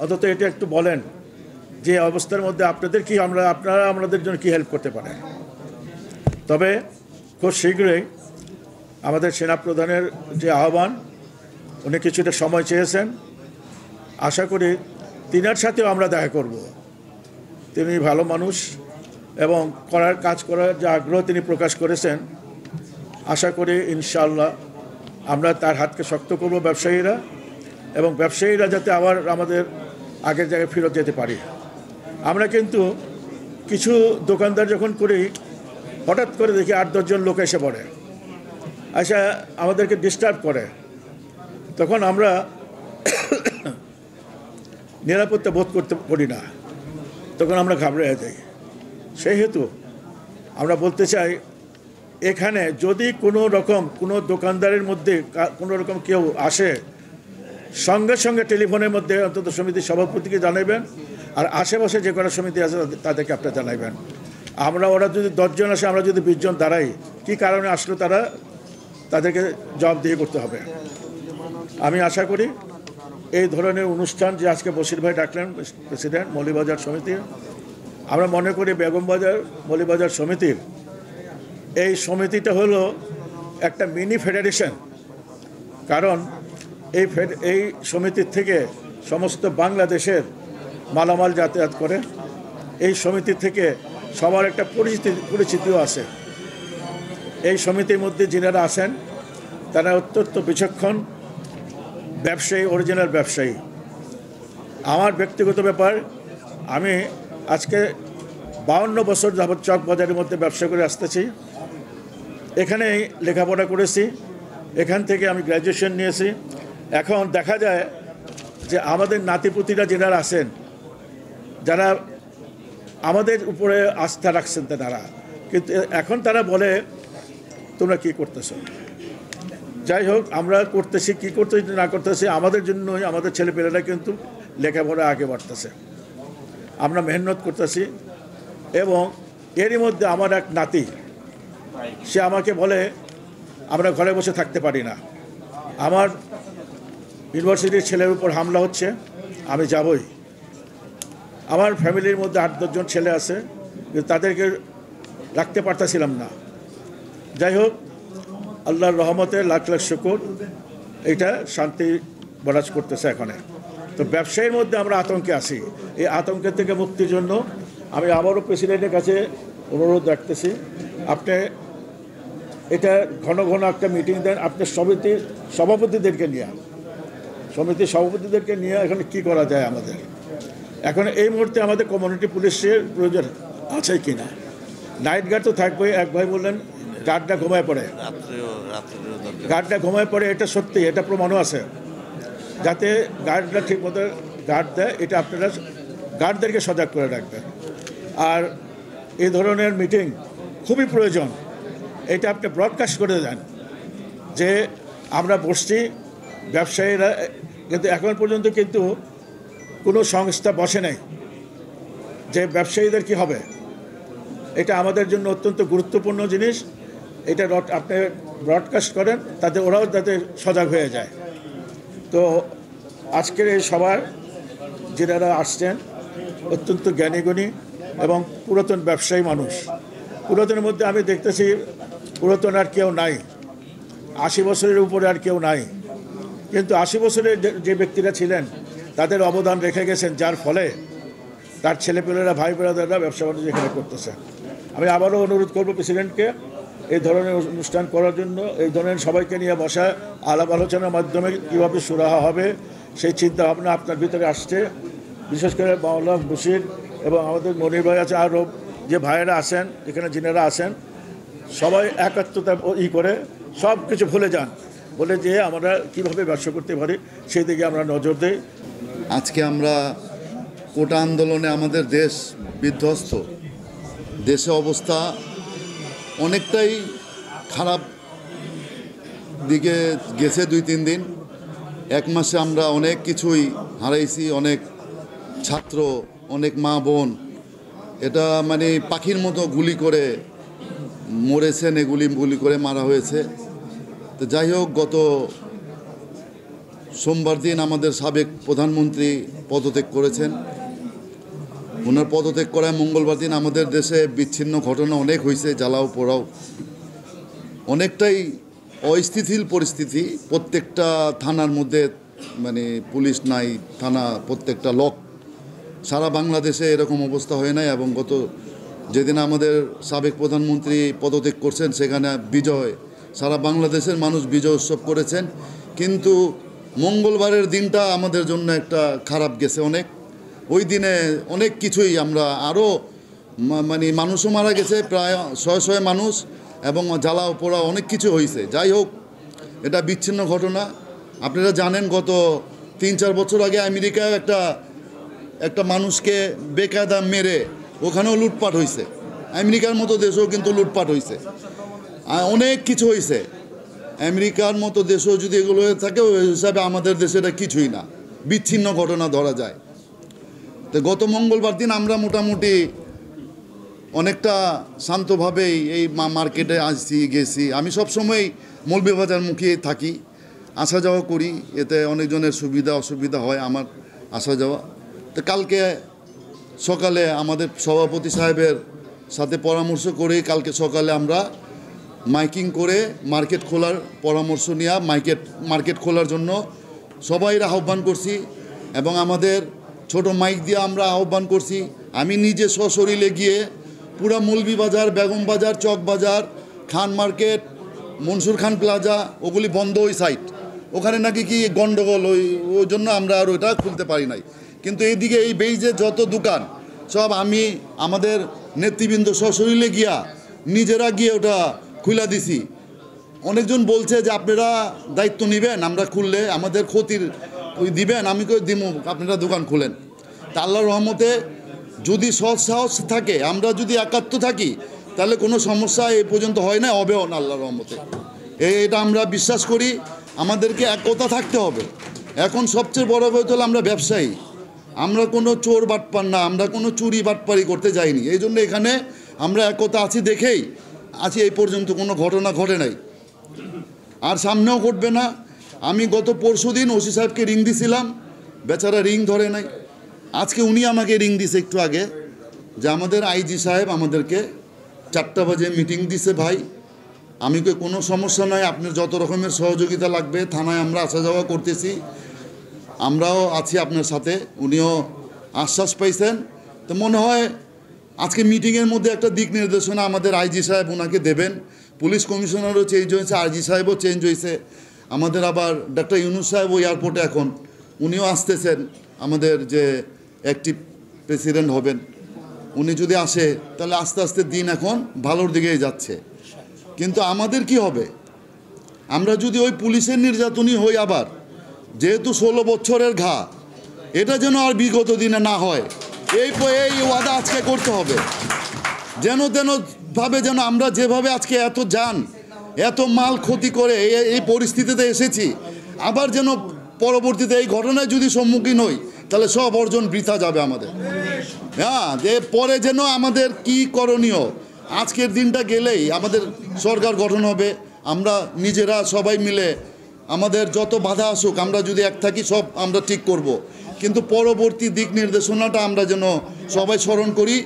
অন্তত এটা একটু বলেন যে অবস্থার মধ্যে আপনাদের কি আপনারা আমাদের জন্য কি হেল্প করতে পারেন। তবে খুব শীঘ্রই আমাদের সেনাপ্রধানের যে আহ্বান, উনি কিছুটা সময় চেয়েছেন, আশা করি তিনার সাথেও আমরা দেখা করব। তিনি ভালো মানুষ এবং কাজ করার যে আগ্রহ তিনি প্রকাশ করেছেন, আশা করি ইনশাআল্লাহ আমরা তার হাতকে শক্ত করব ব্যবসায়ীরা, এবং ব্যবসায়ীরা যাতে আবার আমাদের আগের জায়গায় ফেরত যেতে পারি। আমরা কিন্তু কিছু দোকানদার যখন করি হঠাৎ করে দেখি 8-10 জন লোক এসে পড়ে, আমাদেরকে ডিস্টার্ব করে, তখন আমরা নিরাপত্তা বোধ করতে পারি না, তখন আমরা ঘাবড়ে যাই। সেই হেতু আমরা বলতে চাই, এখানে যদি কোনো দোকানদারের মধ্যে কোনো রকম কেউ আসে, সঙ্গে সঙ্গে টেলিফোনের মধ্যে অন্তত সমিতির সভাপতিকে জানাবেন, আর আশেপাশে যে কটা সমিতি আছে তাদেরকে আপনারা জানাবেন। ওরা যদি 10 জন আসে, আমরা যদি 20 জন দাঁড়াই, কী কারণে আসলো তাদেরকে জবাবদিহি করতে হবে। আমি আশা করি এই ধরনের অনুষ্ঠান যে আজকে বশির ভাই ডাকলেন, প্রেসিডেন্ট মৌলভীবাজার সমিতির, আমরা মনে করি বেগমবাজার মৌলভীবাজার সমিতির এই সমিতিটা হলো একটা মিনি ফেডারেশন। কারণ এই সমিতির থেকে সমস্ত বাংলাদেশের মালামাল যাতায়াত করে। এই সমিতি থেকে সবার একটা পরিচিতিও আছে। এই সমিতির মধ্যে যিনারা আছেন তারা অত্যন্ত বিচক্ষণ ব্যবসায়ী, অরিজিনাল ব্যবসায়ী। আমার ব্যক্তিগত ব্যাপার, আমি আজকে 52 বছর যাবৎ চক বাজারের মধ্যে ব্যবসা করে আসতেছি। এখানেই লেখাপড়া করেছি, এখান থেকে আমি গ্র্যাজুয়েশন নিয়েছি। এখন দেখা যায় যে আমাদের নাতিপুতিরা যারা আছেন, যারা আমাদের উপরে আস্থা রাখছেন তারা, কিন্তু এখন তারা বলে তোমরা কি করতেছো। যাই হোক, আমরা করতেছি, কি করতেছি না করতেছি, আমাদের জন্যই আমাদের ছেলেপেলেরা কিন্তু লেখাপড়া আগে বাড়তেছে, আমরা মেহনত করতেছি। এবং এরই মধ্যে আমার এক নাতি, সে আমাকে বলে আমরা ঘরে বসে থাকতে পারি না, আমার ইউনিভার্সিটির ছেলের উপর হামলা হচ্ছে, আমি যাবই। আমার ফ্যামিলির মধ্যে 8-10 জন ছেলে আছে, কিন্তু তাদেরকে রাখতে পারতেছিলাম না। যাই হোক, আল্লাহর রহমতে লাখ লাখ শুকর, এইটা শান্তি বরাজ করতেছে এখানে। তো ব্যবসায়ীর মধ্যে আমরা আতঙ্কে আছি, এই আতঙ্কের থেকে মুক্তির জন্য আমি আবারও প্রেসিডেন্টের কাছে অনুরোধ রাখতেছি, আপনি এটা ঘন ঘন একটা মিটিং দেন, আপনি সমিতির সভাপতিদেরকে নিয়ে এখানে কি করা যায় আমাদের। এখন এই মুহূর্তে আমাদের কমিউনিটি পুলিশের প্রয়োজন আছে কি না। নাইট গার্ড তো থাকবে। এক ভাই বললেন গার্ডটা ঘুমায় পড়ে, এটা সত্যি, এটা প্রমাণও আছে, যাতে গার্ডরা ঠিক মতো গার্ড দেয়, এটা আপনারা গার্ডদেরকে সজাগ করে রাখবেন। আর এই ধরনের মিটিং খুবই প্রয়োজন, এটা আপনি ব্রডকাস্ট করে দেন যে আমরা বসছি ব্যবসায়ীরা, কিন্তু এখন পর্যন্ত কিন্তু কোনো সংস্থা বসে নাই যে ব্যবসায়ীদের কি হবে। এটা আমাদের জন্য অত্যন্ত গুরুত্বপূর্ণ জিনিস, এটা আপনি ব্রডকাস্ট করেন, তাতে ওরাও যাতে সজাগ হয়ে যায়। তো আজকের এই সভার যারা আসছেন অত্যন্ত জ্ঞানীগুণী এবং পুরাতন ব্যবসায়ী মানুষ। পুরাতনের মধ্যে আমি দেখতেছি পুরাতন আর কেউ নাই, 80 বছরের উপরে আর কেউ নাই, কিন্তু 80 বছরের যে ব্যক্তিরা ছিলেন তাদের অবদান রেখে গেছেন, যার ফলে তার ছেলেপেলেরা ভাই ব্রাদাররা ব্যবসা বাণিজ্য এখানে করতেছে। আমি আবারও অনুরোধ করব প্রেসিডেন্টকে এই ধরনের অনুষ্ঠান করার জন্য, এই ধরনের সবাইকে নিয়ে বসা আলাপ আলোচনার মাধ্যমে কীভাবে সুরাহা হবে সেই চিন্তা ভাবনা আপনার ভিতরে আসছে। বিশেষ করে মাওলানা বশির এবং আমাদের মনির ভাই আছে, আরও যে ভাইয়েরা আছেন এখানে, যিনারা আছেন, সবাই একাত্মতা করে সব কিছু ভুলে যান, বলে যে আমরা কীভাবে ব্যবসা করতে পারি সেই দিকে আমরা নজর দিই। আজকে আমরা কোটা আন্দোলনে আমাদের দেশ বিধ্বস্ত, দেশে অবস্থা অনেকটাই খারাপ দিকে গেছে। 2-3 দিন, 1 মাসে আমরা অনেক কিছুই হারাইছি, অনেক ছাত্র, অনেক মা বোন, এটা মানে পাখির মতো গুলি করে মরেছেন, গুলি করে মারা হয়েছে। তো যাই হোক, গত সোমবার দিন আমাদের সাবেক প্রধানমন্ত্রী পদত্যাগ করেছেন। ওনার পদত্যাগ করায় মঙ্গলবার দিন আমাদের দেশে বিচ্ছিন্ন ঘটনা অনেক হয়েছে, জ্বালাও পোড়াও, অনেকটাই অস্থিতিশীল পরিস্থিতি। প্রত্যেকটা থানার মধ্যে মানে পুলিশ নাই, থানা প্রত্যেকটা লক। সারা বাংলাদেশে এরকম অবস্থা হয় নাই। এবং গত যেদিন আমাদের সাবেক প্রধানমন্ত্রী পদত্যাগ করছেন, সেখানে বিজয়, সারা বাংলাদেশের মানুষ বিজয় উৎসব করেছেন। কিন্তু মঙ্গলবারের দিনটা আমাদের জন্য একটা খারাপ গেছে অনেক। ওই দিনে অনেক কিছুই আমরা আরও মানে মানুষও মারা গেছে, প্রায় 100 মানুষ, এবং জ্বালাও পোড়া অনেক কিছু হয়েছে। যাই হোক, এটা বিচ্ছিন্ন ঘটনা। আপনারা জানেন গত 3-4 বছর আগে আমেরিকায় একটা মানুষকে বেকায়দা মেরে ওখানেও লুটপাট হয়েছে। আমেরিকার মতো দেশেও কিন্তু লুটপাট হয়েছে, অনেক কিছু হয়েছে। আমেরিকার মতো দেশেও যদি এগুলো হয়ে থাকে, ওই হিসাবে আমাদের দেশে এটা কিছুই না, বিচ্ছিন্ন ঘটনা ধরা যায়। তো গত মঙ্গলবার দিন আমরা মোটামুটি অনেকটা শান্তভাবেই এই মার্কেটে গেছি। আমি সবসময় মৌলভীবাজার মুখে থাকি, আসা যাওয়া করি, এতে অনেকজনের সুবিধা অসুবিধা হয় আমার আসা যাওয়া। তো কালকে সকালে আমাদের সভাপতি সাহেবের সাথে পরামর্শ করে কালকে সকালে আমরা মাইকিং করে মার্কেট খোলার পরামর্শ নিয়ে মার্কেট খোলার জন্য সবাইরা আহ্বান করছি, এবং আমাদের ছোট মাইক দিয়ে আমরা আহ্বান করছি। আমি নিজে সশরীরে গিয়ে পুরা মৌলভীবাজার, বেগম বাজার, চক বাজার, খান মার্কেট, মনসুর খান প্লাজা, ওগুলি বন্ধ ওই সাইট, ওখানে নাকি কি গন্ডগোল, ওই জন্য আমরা আর ওইটা খুলতে পারি নাই। কিন্তু এইদিকে এই বেইজে যত দোকান সব আমি আমাদের নেতৃবৃন্দ সশরীরে গিয়া নিজেরা গিয়ে ওটা খুলে দিছি। অনেকজন বলছে যে আপনারা দায়িত্ব নেবেন, আমরা খুললে আমাদের ক্ষতির দিবেন। আমি কই দিমু, আপনারা দোকান খুলেন। তা আল্লাহর রহমতে যদি সৎ সাহস থাকে, আমরা যদি একাত্ম থাকি, তাহলে কোনো সমস্যা এ পর্যন্ত হয় না, হবেও না আল্লাহর রহমতে। এটা আমরা বিশ্বাস করি। আমাদেরকে একতা থাকতে হবে। এখন সবচেয়ে বড় কথা হলো আমরা ব্যবসায়ী, আমরা কোনো চোর বাটপার না, আমরা কোনো চুরি বাটপারি করতে যাইনি। এই জন্য এখানে আমরা একতা আছি দেখেই আছি, এই পর্যন্ত কোনো ঘটনা ঘটে নাই, আর সামনেও ঘটবে না। আমি গত পরশুদিন ওসি সাহেবকে রিং দিছিলাম, বেচারা রিং ধরে নাই। আজকে উনি আমাকে রিং দিছে একটু আগে, যে আমাদের আইজি সাহেব আমাদেরকে 4টা বাজে মিটিং দিছে ভাই। আমি কোনো সমস্যা নয়, আপনার যত রকমের সহযোগিতা লাগবে, থানায় আমরা আসা যাওয়া করতেছি, আমরাও আছি আপনার সাথে। উনিও আশ্বাস পাইছেন। তো মনে হয় আজকে মিটিংয়ের মধ্যে একটা দিক নির্দেশনা আমাদের আইজি সাহেব ওনাকে দেবেন। পুলিশ কমিশনারও চেঞ্জ হয়েছে, আইজি সাহেবও চেঞ্জ হয়েছে। আমাদের আবার ডক্টর ইউনুস সাহেবও এয়ারপোর্টে এখন, উনিও আসতেছেন। আমাদের যে অ্যাক্টিভ প্রেসিডেন্ট হবেন, উনি যদি আসে তাহলে আস্তে আস্তে দিন এখন ভালোর দিকেই যাচ্ছে। কিন্তু আমাদের কি হবে, আমরা যদি ওই পুলিশের নির্যাতনই হই আবার, যেহেতু 16 বছরের ঘা, এটা যেন আর বিগত দিনে না হয়, এই ওয়াদা আজকে করতে হবে। যেন ভাবে যেন আমরা যেভাবে আজকে এত যান এত মাল ক্ষতি করে এই পরিস্থিতিতে এসেছি, আবার যেন পরবর্তীতে এই ঘটনায় যদি সম্মুখীন হই, তাহলে সব অর্জন বৃথা যাবে আমাদের। হ্যাঁ, যে পরে যেন আমাদের কি করণীয়, আজকের দিনটা গেলেই আমাদের সরকার গঠন হবে। আমরা নিজেরা সবাই মিলে আমাদের যত বাধা আসুক, আমরা যদি এক থাকি সব আমরা ঠিক করব। কিন্তু পরবর্তী দিক নির্দেশনাটা আমরা যেন সবাই স্মরণ করি,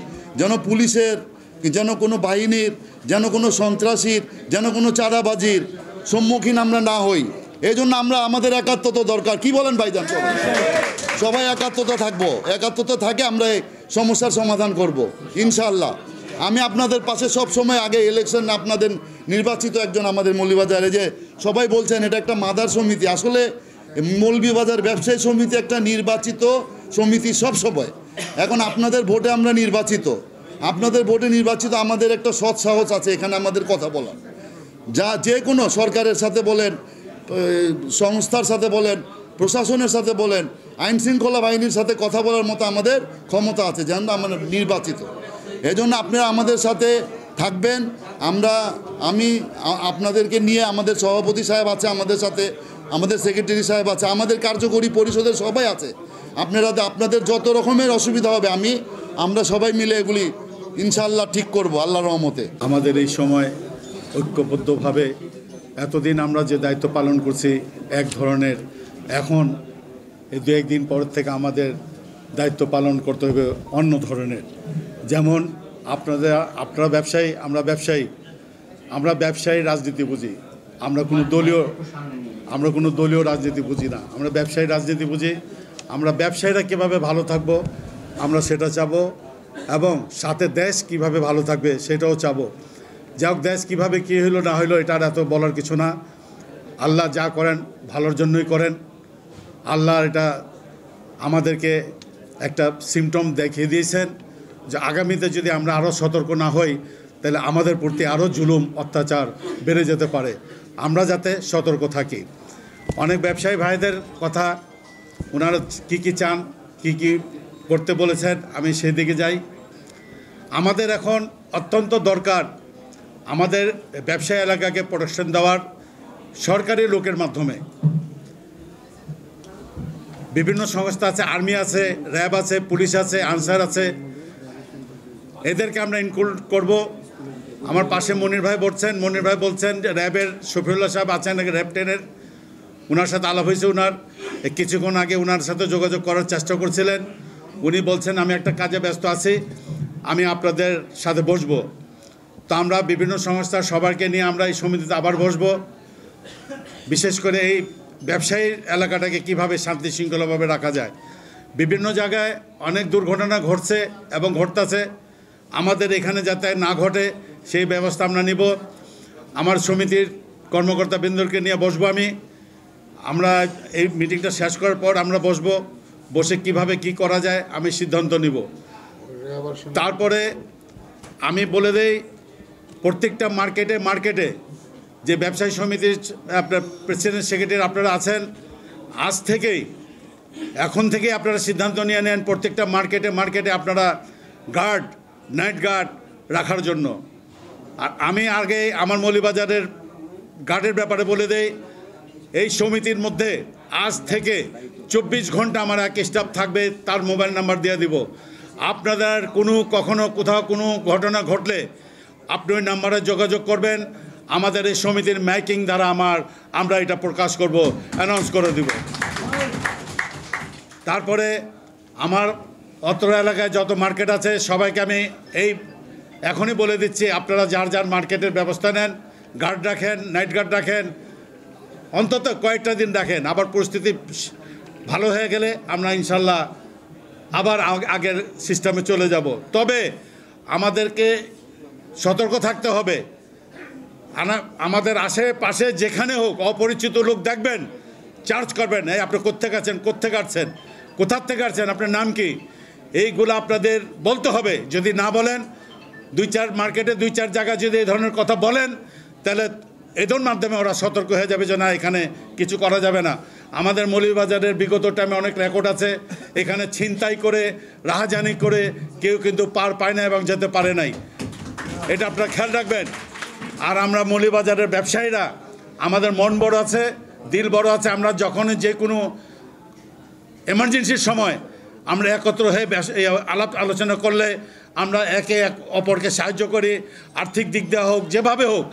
যেন পুলিশের, যেন কোনো বাহিনীর, যেন কোনো সন্ত্রাসীর, যেন কোনো চাঁদাবাজির সম্মুখীন আমরা না হই। এই জন্য আমাদের একাত্মতা দরকার। কি বলেন ভাইজান? সবাই একাত্মতা থাকবো, একাত্মতা থাকে আমরা এই সমস্যার সমাধান করব ইনশাআল্লাহ। আমি আপনাদের পাশে সব সময়, আগে ইলেকশন আপনাদের নির্বাচিত একজন আমাদের মৌলভীবাজারে, যে সবাই বলছেন এটা একটা মাদার সমিতি, আসলে মৌলভীবাজার ব্যবসায়ী সমিতি একটা নির্বাচিত সমিতি সব সময়। এখন আপনাদের ভোটে আমরা নির্বাচিত, আপনাদের ভোটে নির্বাচিত, আমাদের একটা সৎ সাহস আছে এখানে আমাদের কথা বলার। যে কোনো সরকারের সাথে বলেন, সংস্থার সাথে বলেন, প্রশাসনের সাথে বলেন, আইন শৃঙ্খলা বাহিনীর সাথে কথা বলার মতো আমাদের ক্ষমতা আছে, যেন আমরা নির্বাচিত। এই জন্য আপনারা আমাদের সাথে থাকবেন। আমি আপনাদেরকে নিয়ে, আমাদের সভাপতি সাহেব আছে আমাদের সাথে, আমাদের সেক্রেটারি সাহেব আছে, আমাদের কার্যকরী পরিষদের সবাই আছে। আপনাদের যত রকমের অসুবিধা হবে আমরা সবাই মিলে এগুলি ইনশাআল্লাহ ঠিক করব আল্লাহর রহমতে। আমাদের এই সময় ঐক্যবদ্ধভাবে এতদিন আমরা যে দায়িত্ব পালন করছি এক ধরনের, এখন এই 2-1 দিন পর থেকে আমাদের দায়িত্ব পালন করতে হবে অন্য ধরনের। যেমন আপনারা ব্যবসায়ী, আমরা ব্যবসায়ী রাজনীতি বুঝি, আমরা কোনো দলীয় রাজনীতি বুঝি না, আমরা ব্যবসায়ী রাজনীতি বুঝি। আমরা ব্যবসায়ীরা কীভাবে ভালো থাকবো আমরা সেটা চাবো, এবং সাথে দেশ কিভাবে ভালো থাকবে সেটাও চাবো। যাক, দেশ কিভাবে কী হইলো না হইলো এটা এত বলার কিছু না। আল্লাহ যা করেন ভালোর জন্যই করেন। আল্লাহ এটা আমাদেরকে একটা সিমটম দেখিয়ে দিয়েছেন যে আগামীতে যদি আমরা আরও সতর্ক না হই, তাহলে আমাদের প্রতি আরও জুলুম অত্যাচার বেড়ে যেতে পারে। আমরা যাতে সতর্ক থাকি। অনেক ব্যবসায়ী ভাইদের কথা, ওনারা কী চান, কি করতে বলেছেন, আমি সেই দিকে যাই। আমাদের এখন অত্যন্ত দরকার আমাদের ব্যবসায়ী এলাকাকে প্রোটেকশন দেওয়ার সরকারি লোকের মাধ্যমে। বিভিন্ন সংস্থা আছে, আর্মি আছে, র্যাব আছে, পুলিশ আছে, আনসার আছে, এদেরকে আমরা ইনক্লুড করব। আমার পাশে মনির ভাই বলছেন যে র্যাবের শফিউল্লাহ সাহেব আছেন র্যাব 10-এর, ওনার সাথে আলাপ হয়েছে। কিছুক্ষণ আগে ওনার সাথে যোগাযোগ করার চেষ্টা করছিলেন। উনি বলছেন আমি একটা কাজে ব্যস্ত আছি, আমি আপনাদের সাথে বসবো। তো আমরা বিভিন্ন সংস্থার সবাইকে নিয়ে আমরা এই সমিতিতে আবার বসবো। বিশেষ করে এই ব্যবসায়ী এলাকাটাকে কিভাবে শান্তি শৃঙ্খলাভাবে রাখা যায়। বিভিন্ন জায়গায় অনেক দুর্ঘটনা ঘটছে এবং ঘটতেছে, আমাদের এখানে যাতে না ঘটে সেই ব্যবস্থা আমরা নিব। আমার সমিতির কর্মকর্তাবৃন্দকে নিয়ে বসবো আমরা এই মিটিংটা শেষ করার পর আমরা বসে কিভাবে কি করা যায় আমি সিদ্ধান্ত নিব। তারপরে আমি বলে দেই, প্রত্যেকটা মার্কেটে যে ব্যবসায়ী সমিতির আপনার প্রেসিডেন্ট সেক্রেটারি আপনারা আছেন, এখন থেকেই আপনারা সিদ্ধান্ত নিয়ে নেন। প্রত্যেকটা মার্কেটে আপনারা গার্ড, নাইট গার্ড রাখার জন্য। আর আমি আগে আমার মৌলভীবাজারের গার্ডের ব্যাপারে বলে দেই, এই সমিতির মধ্যে আজ থেকে 24 ঘন্টা আমার এক স্টাফ থাকবে, তার মোবাইল নাম্বার দিয়ে দিব। আপনাদের কখনো কোথাও কোনো ঘটনা ঘটলে আপনি ওই নাম্বারে যোগাযোগ করবেন, আমাদের এই সমিতির মাইকিং দ্বারা আমরা এটা প্রকাশ করব, অ্যানাউন্স করে দিব। তারপরে আমার অত্র এলাকায় যত মার্কেট আছে সবাইকে আমি এখনই বলে দিচ্ছি, আপনারা যার যার মার্কেটের ব্যবস্থা নেন, গার্ড রাখেন, নাইট গার্ড রাখেন, অন্তত কয়েকটা দিন রাখেন। আবার পরিস্থিতি ভালো হয়ে গেলে আমরা ইনশাল্লাহ আবার আগের সিস্টেমে চলে যাব। তবে আমাদেরকে সতর্ক থাকতে হবে। আমাদের আশেপাশে যেখানে হোক অপরিচিত লোক দেখবেন, চার্জ করবেন, এই আপনি কোত্থেকে আছেন, কোথার থেকে আসছেন, আপনার নাম কি, এইগুলো আপনাদের বলতে হবে। যদি না বলেন, 2-4 মার্কেটে 2-4 জায়গায় যদি এই ধরনের কথা বলেন, তাহলে এদের মাধ্যমে ওরা সতর্ক হয়ে যাবে যে না, এখানে কিছু করা যাবে না। আমাদের মৌলভীবাজারের বিগত টাইমে অনেক রেকর্ড আছে, এখানে ছিনতাই করে, রাহাজানি করে কেউ কিন্তু পার পায় না এবং যেতে পারে নাই। এটা আপনারা খেয়াল রাখবেন। আর আমরা মৌলভীবাজারের ব্যবসায়ীরা, আমাদের মন বড় আছে, দিল বড় আছে। আমরা যখন যে কোনো এমার্জেন্সির সময় আমরা একত্র হয়ে আলাপ আলোচনা করলে আমরা একে অপরকে সাহায্য করি, আর্থিক দিক দিয়ে হোক, যেভাবে হোক।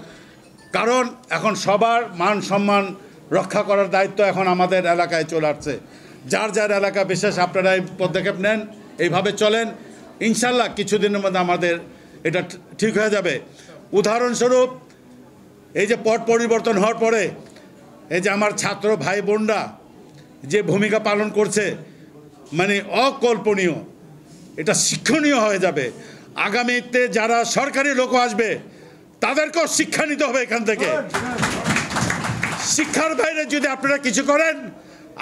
কারণ এখন সবার মান সম্মান রক্ষা করার দায়িত্ব এখন আমাদের এলাকায় চলে আসছে। যার যার এলাকা বিশেষ আপনারা এই পদক্ষেপ নেন, এইভাবে চলেন, ইনশাল্লাহ কিছুদিনের মধ্যে আমাদের এটা ঠিক হয়ে যাবে। উদাহরণস্বরূপ, এই যে পট পরিবর্তন হওয়ার পরে এই যে আমার ছাত্র ভাই বোনরা যে ভূমিকা পালন করছে, মানে অকল্পনীয়, এটা শিক্ষণীয় হয়ে যাবে। আগামীতে যারা সরকারি লোক আসবে তাদেরকেও শিক্ষা নিতে হবে এখান থেকে। শিক্ষার বাইরে যদি আপনারা কিছু করেন,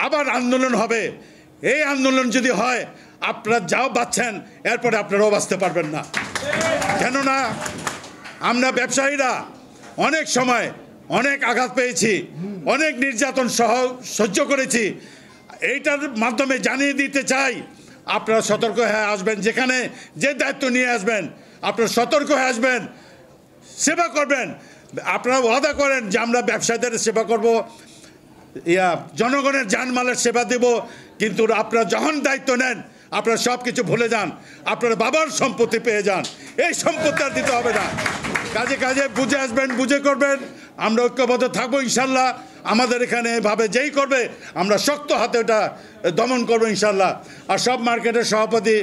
আবার আন্দোলন হবে। এই আন্দোলন যদি হয়, আপনারা যাও বাঁচছেন, এরপরে আপনারাও বাঁচতে পারবেন না। কেননা আমরা ব্যবসায়ীরা অনেক সময় অনেক আঘাত পেয়েছি, অনেক নির্যাতন সহ্য করেছি। এইটার মাধ্যমে জানিয়ে দিতে চাই, আপনারা সতর্ক হয়ে আসবেন। যেখানে যে দায়িত্ব নিয়ে আসবেন, আপনারা সতর্ক হয়ে আসবেন, সেবা করবেন। আপনারা ওয়াদা করেন যে আমরা ব্যবসায়ীদের সেবা করব, জনগণের জানমালের সেবা দেব, কিন্তু আপনারা যখন দায়িত্ব নেন আপনারা সব কিছু ভুলে যান, আপনারা বাবার সম্পত্তি পেয়ে যান। এই সম্পত্তি আর দিতে হবে না। কাজে কাজে বুঝে আসবেন, বুঝে করবেন। আমরা ঐক্যবদ্ধ থাকবো ইনশাল্লাহ। আমাদের এখানে এভাবে যেই করবে আমরা শক্ত হাতে ওটা দমন করবো ইনশাল্লাহ। আর সব মার্কেটের সভাপতি,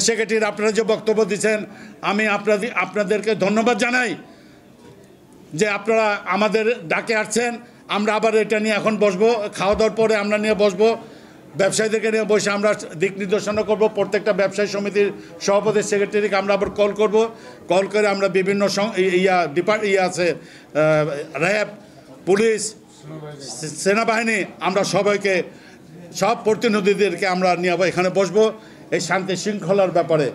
সেক্রেটারি আপনারা যে বক্তব্য দিচ্ছেন, আমি আপনাদেরকে ধন্যবাদ জানাই যে আপনারা আমাদের ডাকে আসছেন। আমরা আবার এটা নিয়ে এখন বসবো, খাওয়া দাওয়ার পরে আমরা নিয়ে বসবো, ব্যবসায়ীদেরকে নিয়ে বসে আমরা দিক নির্দেশনা করবো। প্রত্যেকটা ব্যবসায়ী সমিতির সভাপতি, সেক্রেটারিকে আমরা আবার কল করব। কল করে আমরা বিভিন্ন আছে র্যাব, পুলিশ, সেনাবাহিনী, আমরা সবাইকে, সব প্রতিনিধিদেরকে আমরা নিয়ে এখানে বসবো এই শান্তি শৃঙ্খলার ব্যাপারে।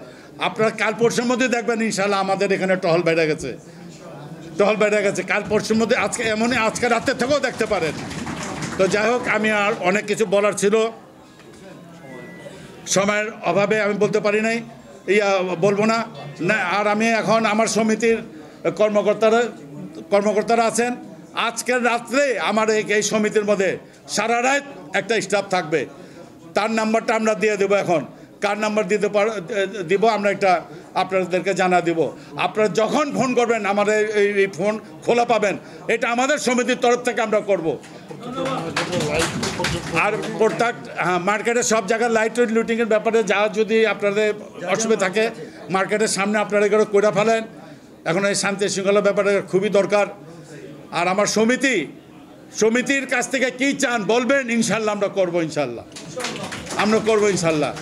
আপনারা কাল পরশুর মধ্যে দেখবেন ইনশাল্লাহ আমাদের এখানে টহল বেড়ে গেছে। কাল পরশুর মধ্যে, আজকে রাতে থেকেও দেখতে পারেন। তো যাই হোক, আমি আর অনেক কিছু বলার ছিল, সময়ের অভাবে আমি বলতে পারি নাই, বলবো না। আর আমি এখন আমার সমিতির কর্মকর্তারা আছেন। আজকের রাত্রে আমার এই সমিতির মধ্যে সারা রাত একটা স্টাফ থাকবে। তার নাম্বারটা আমরা দিয়ে দেবো। এখন কার নাম্বার দিব আমরা একটা আপনাদেরকে জানা দিব। আপনারা যখন ফোন করবেন আমাদের এই ফোন খোলা পাবেন। এটা আমাদের সমিতির তরফ থেকে আমরা করব। আর প্রত্যেক মার্কেটের সব জায়গায় লাইট লুটিংয়ের ব্যাপারে যা যদি আপনাদের অসুবিধা থাকে, মার্কেটের সামনে আপনারা এগুলো করে ফেলেন। এখন এই শান্তি শৃঙ্খলার ব্যাপারে খুবই দরকার। আর আমার সমিতির কাছ থেকে কী চান বলবেন, ইনশাল্লাহ আমরা করবো। ইনশাল্লাহ।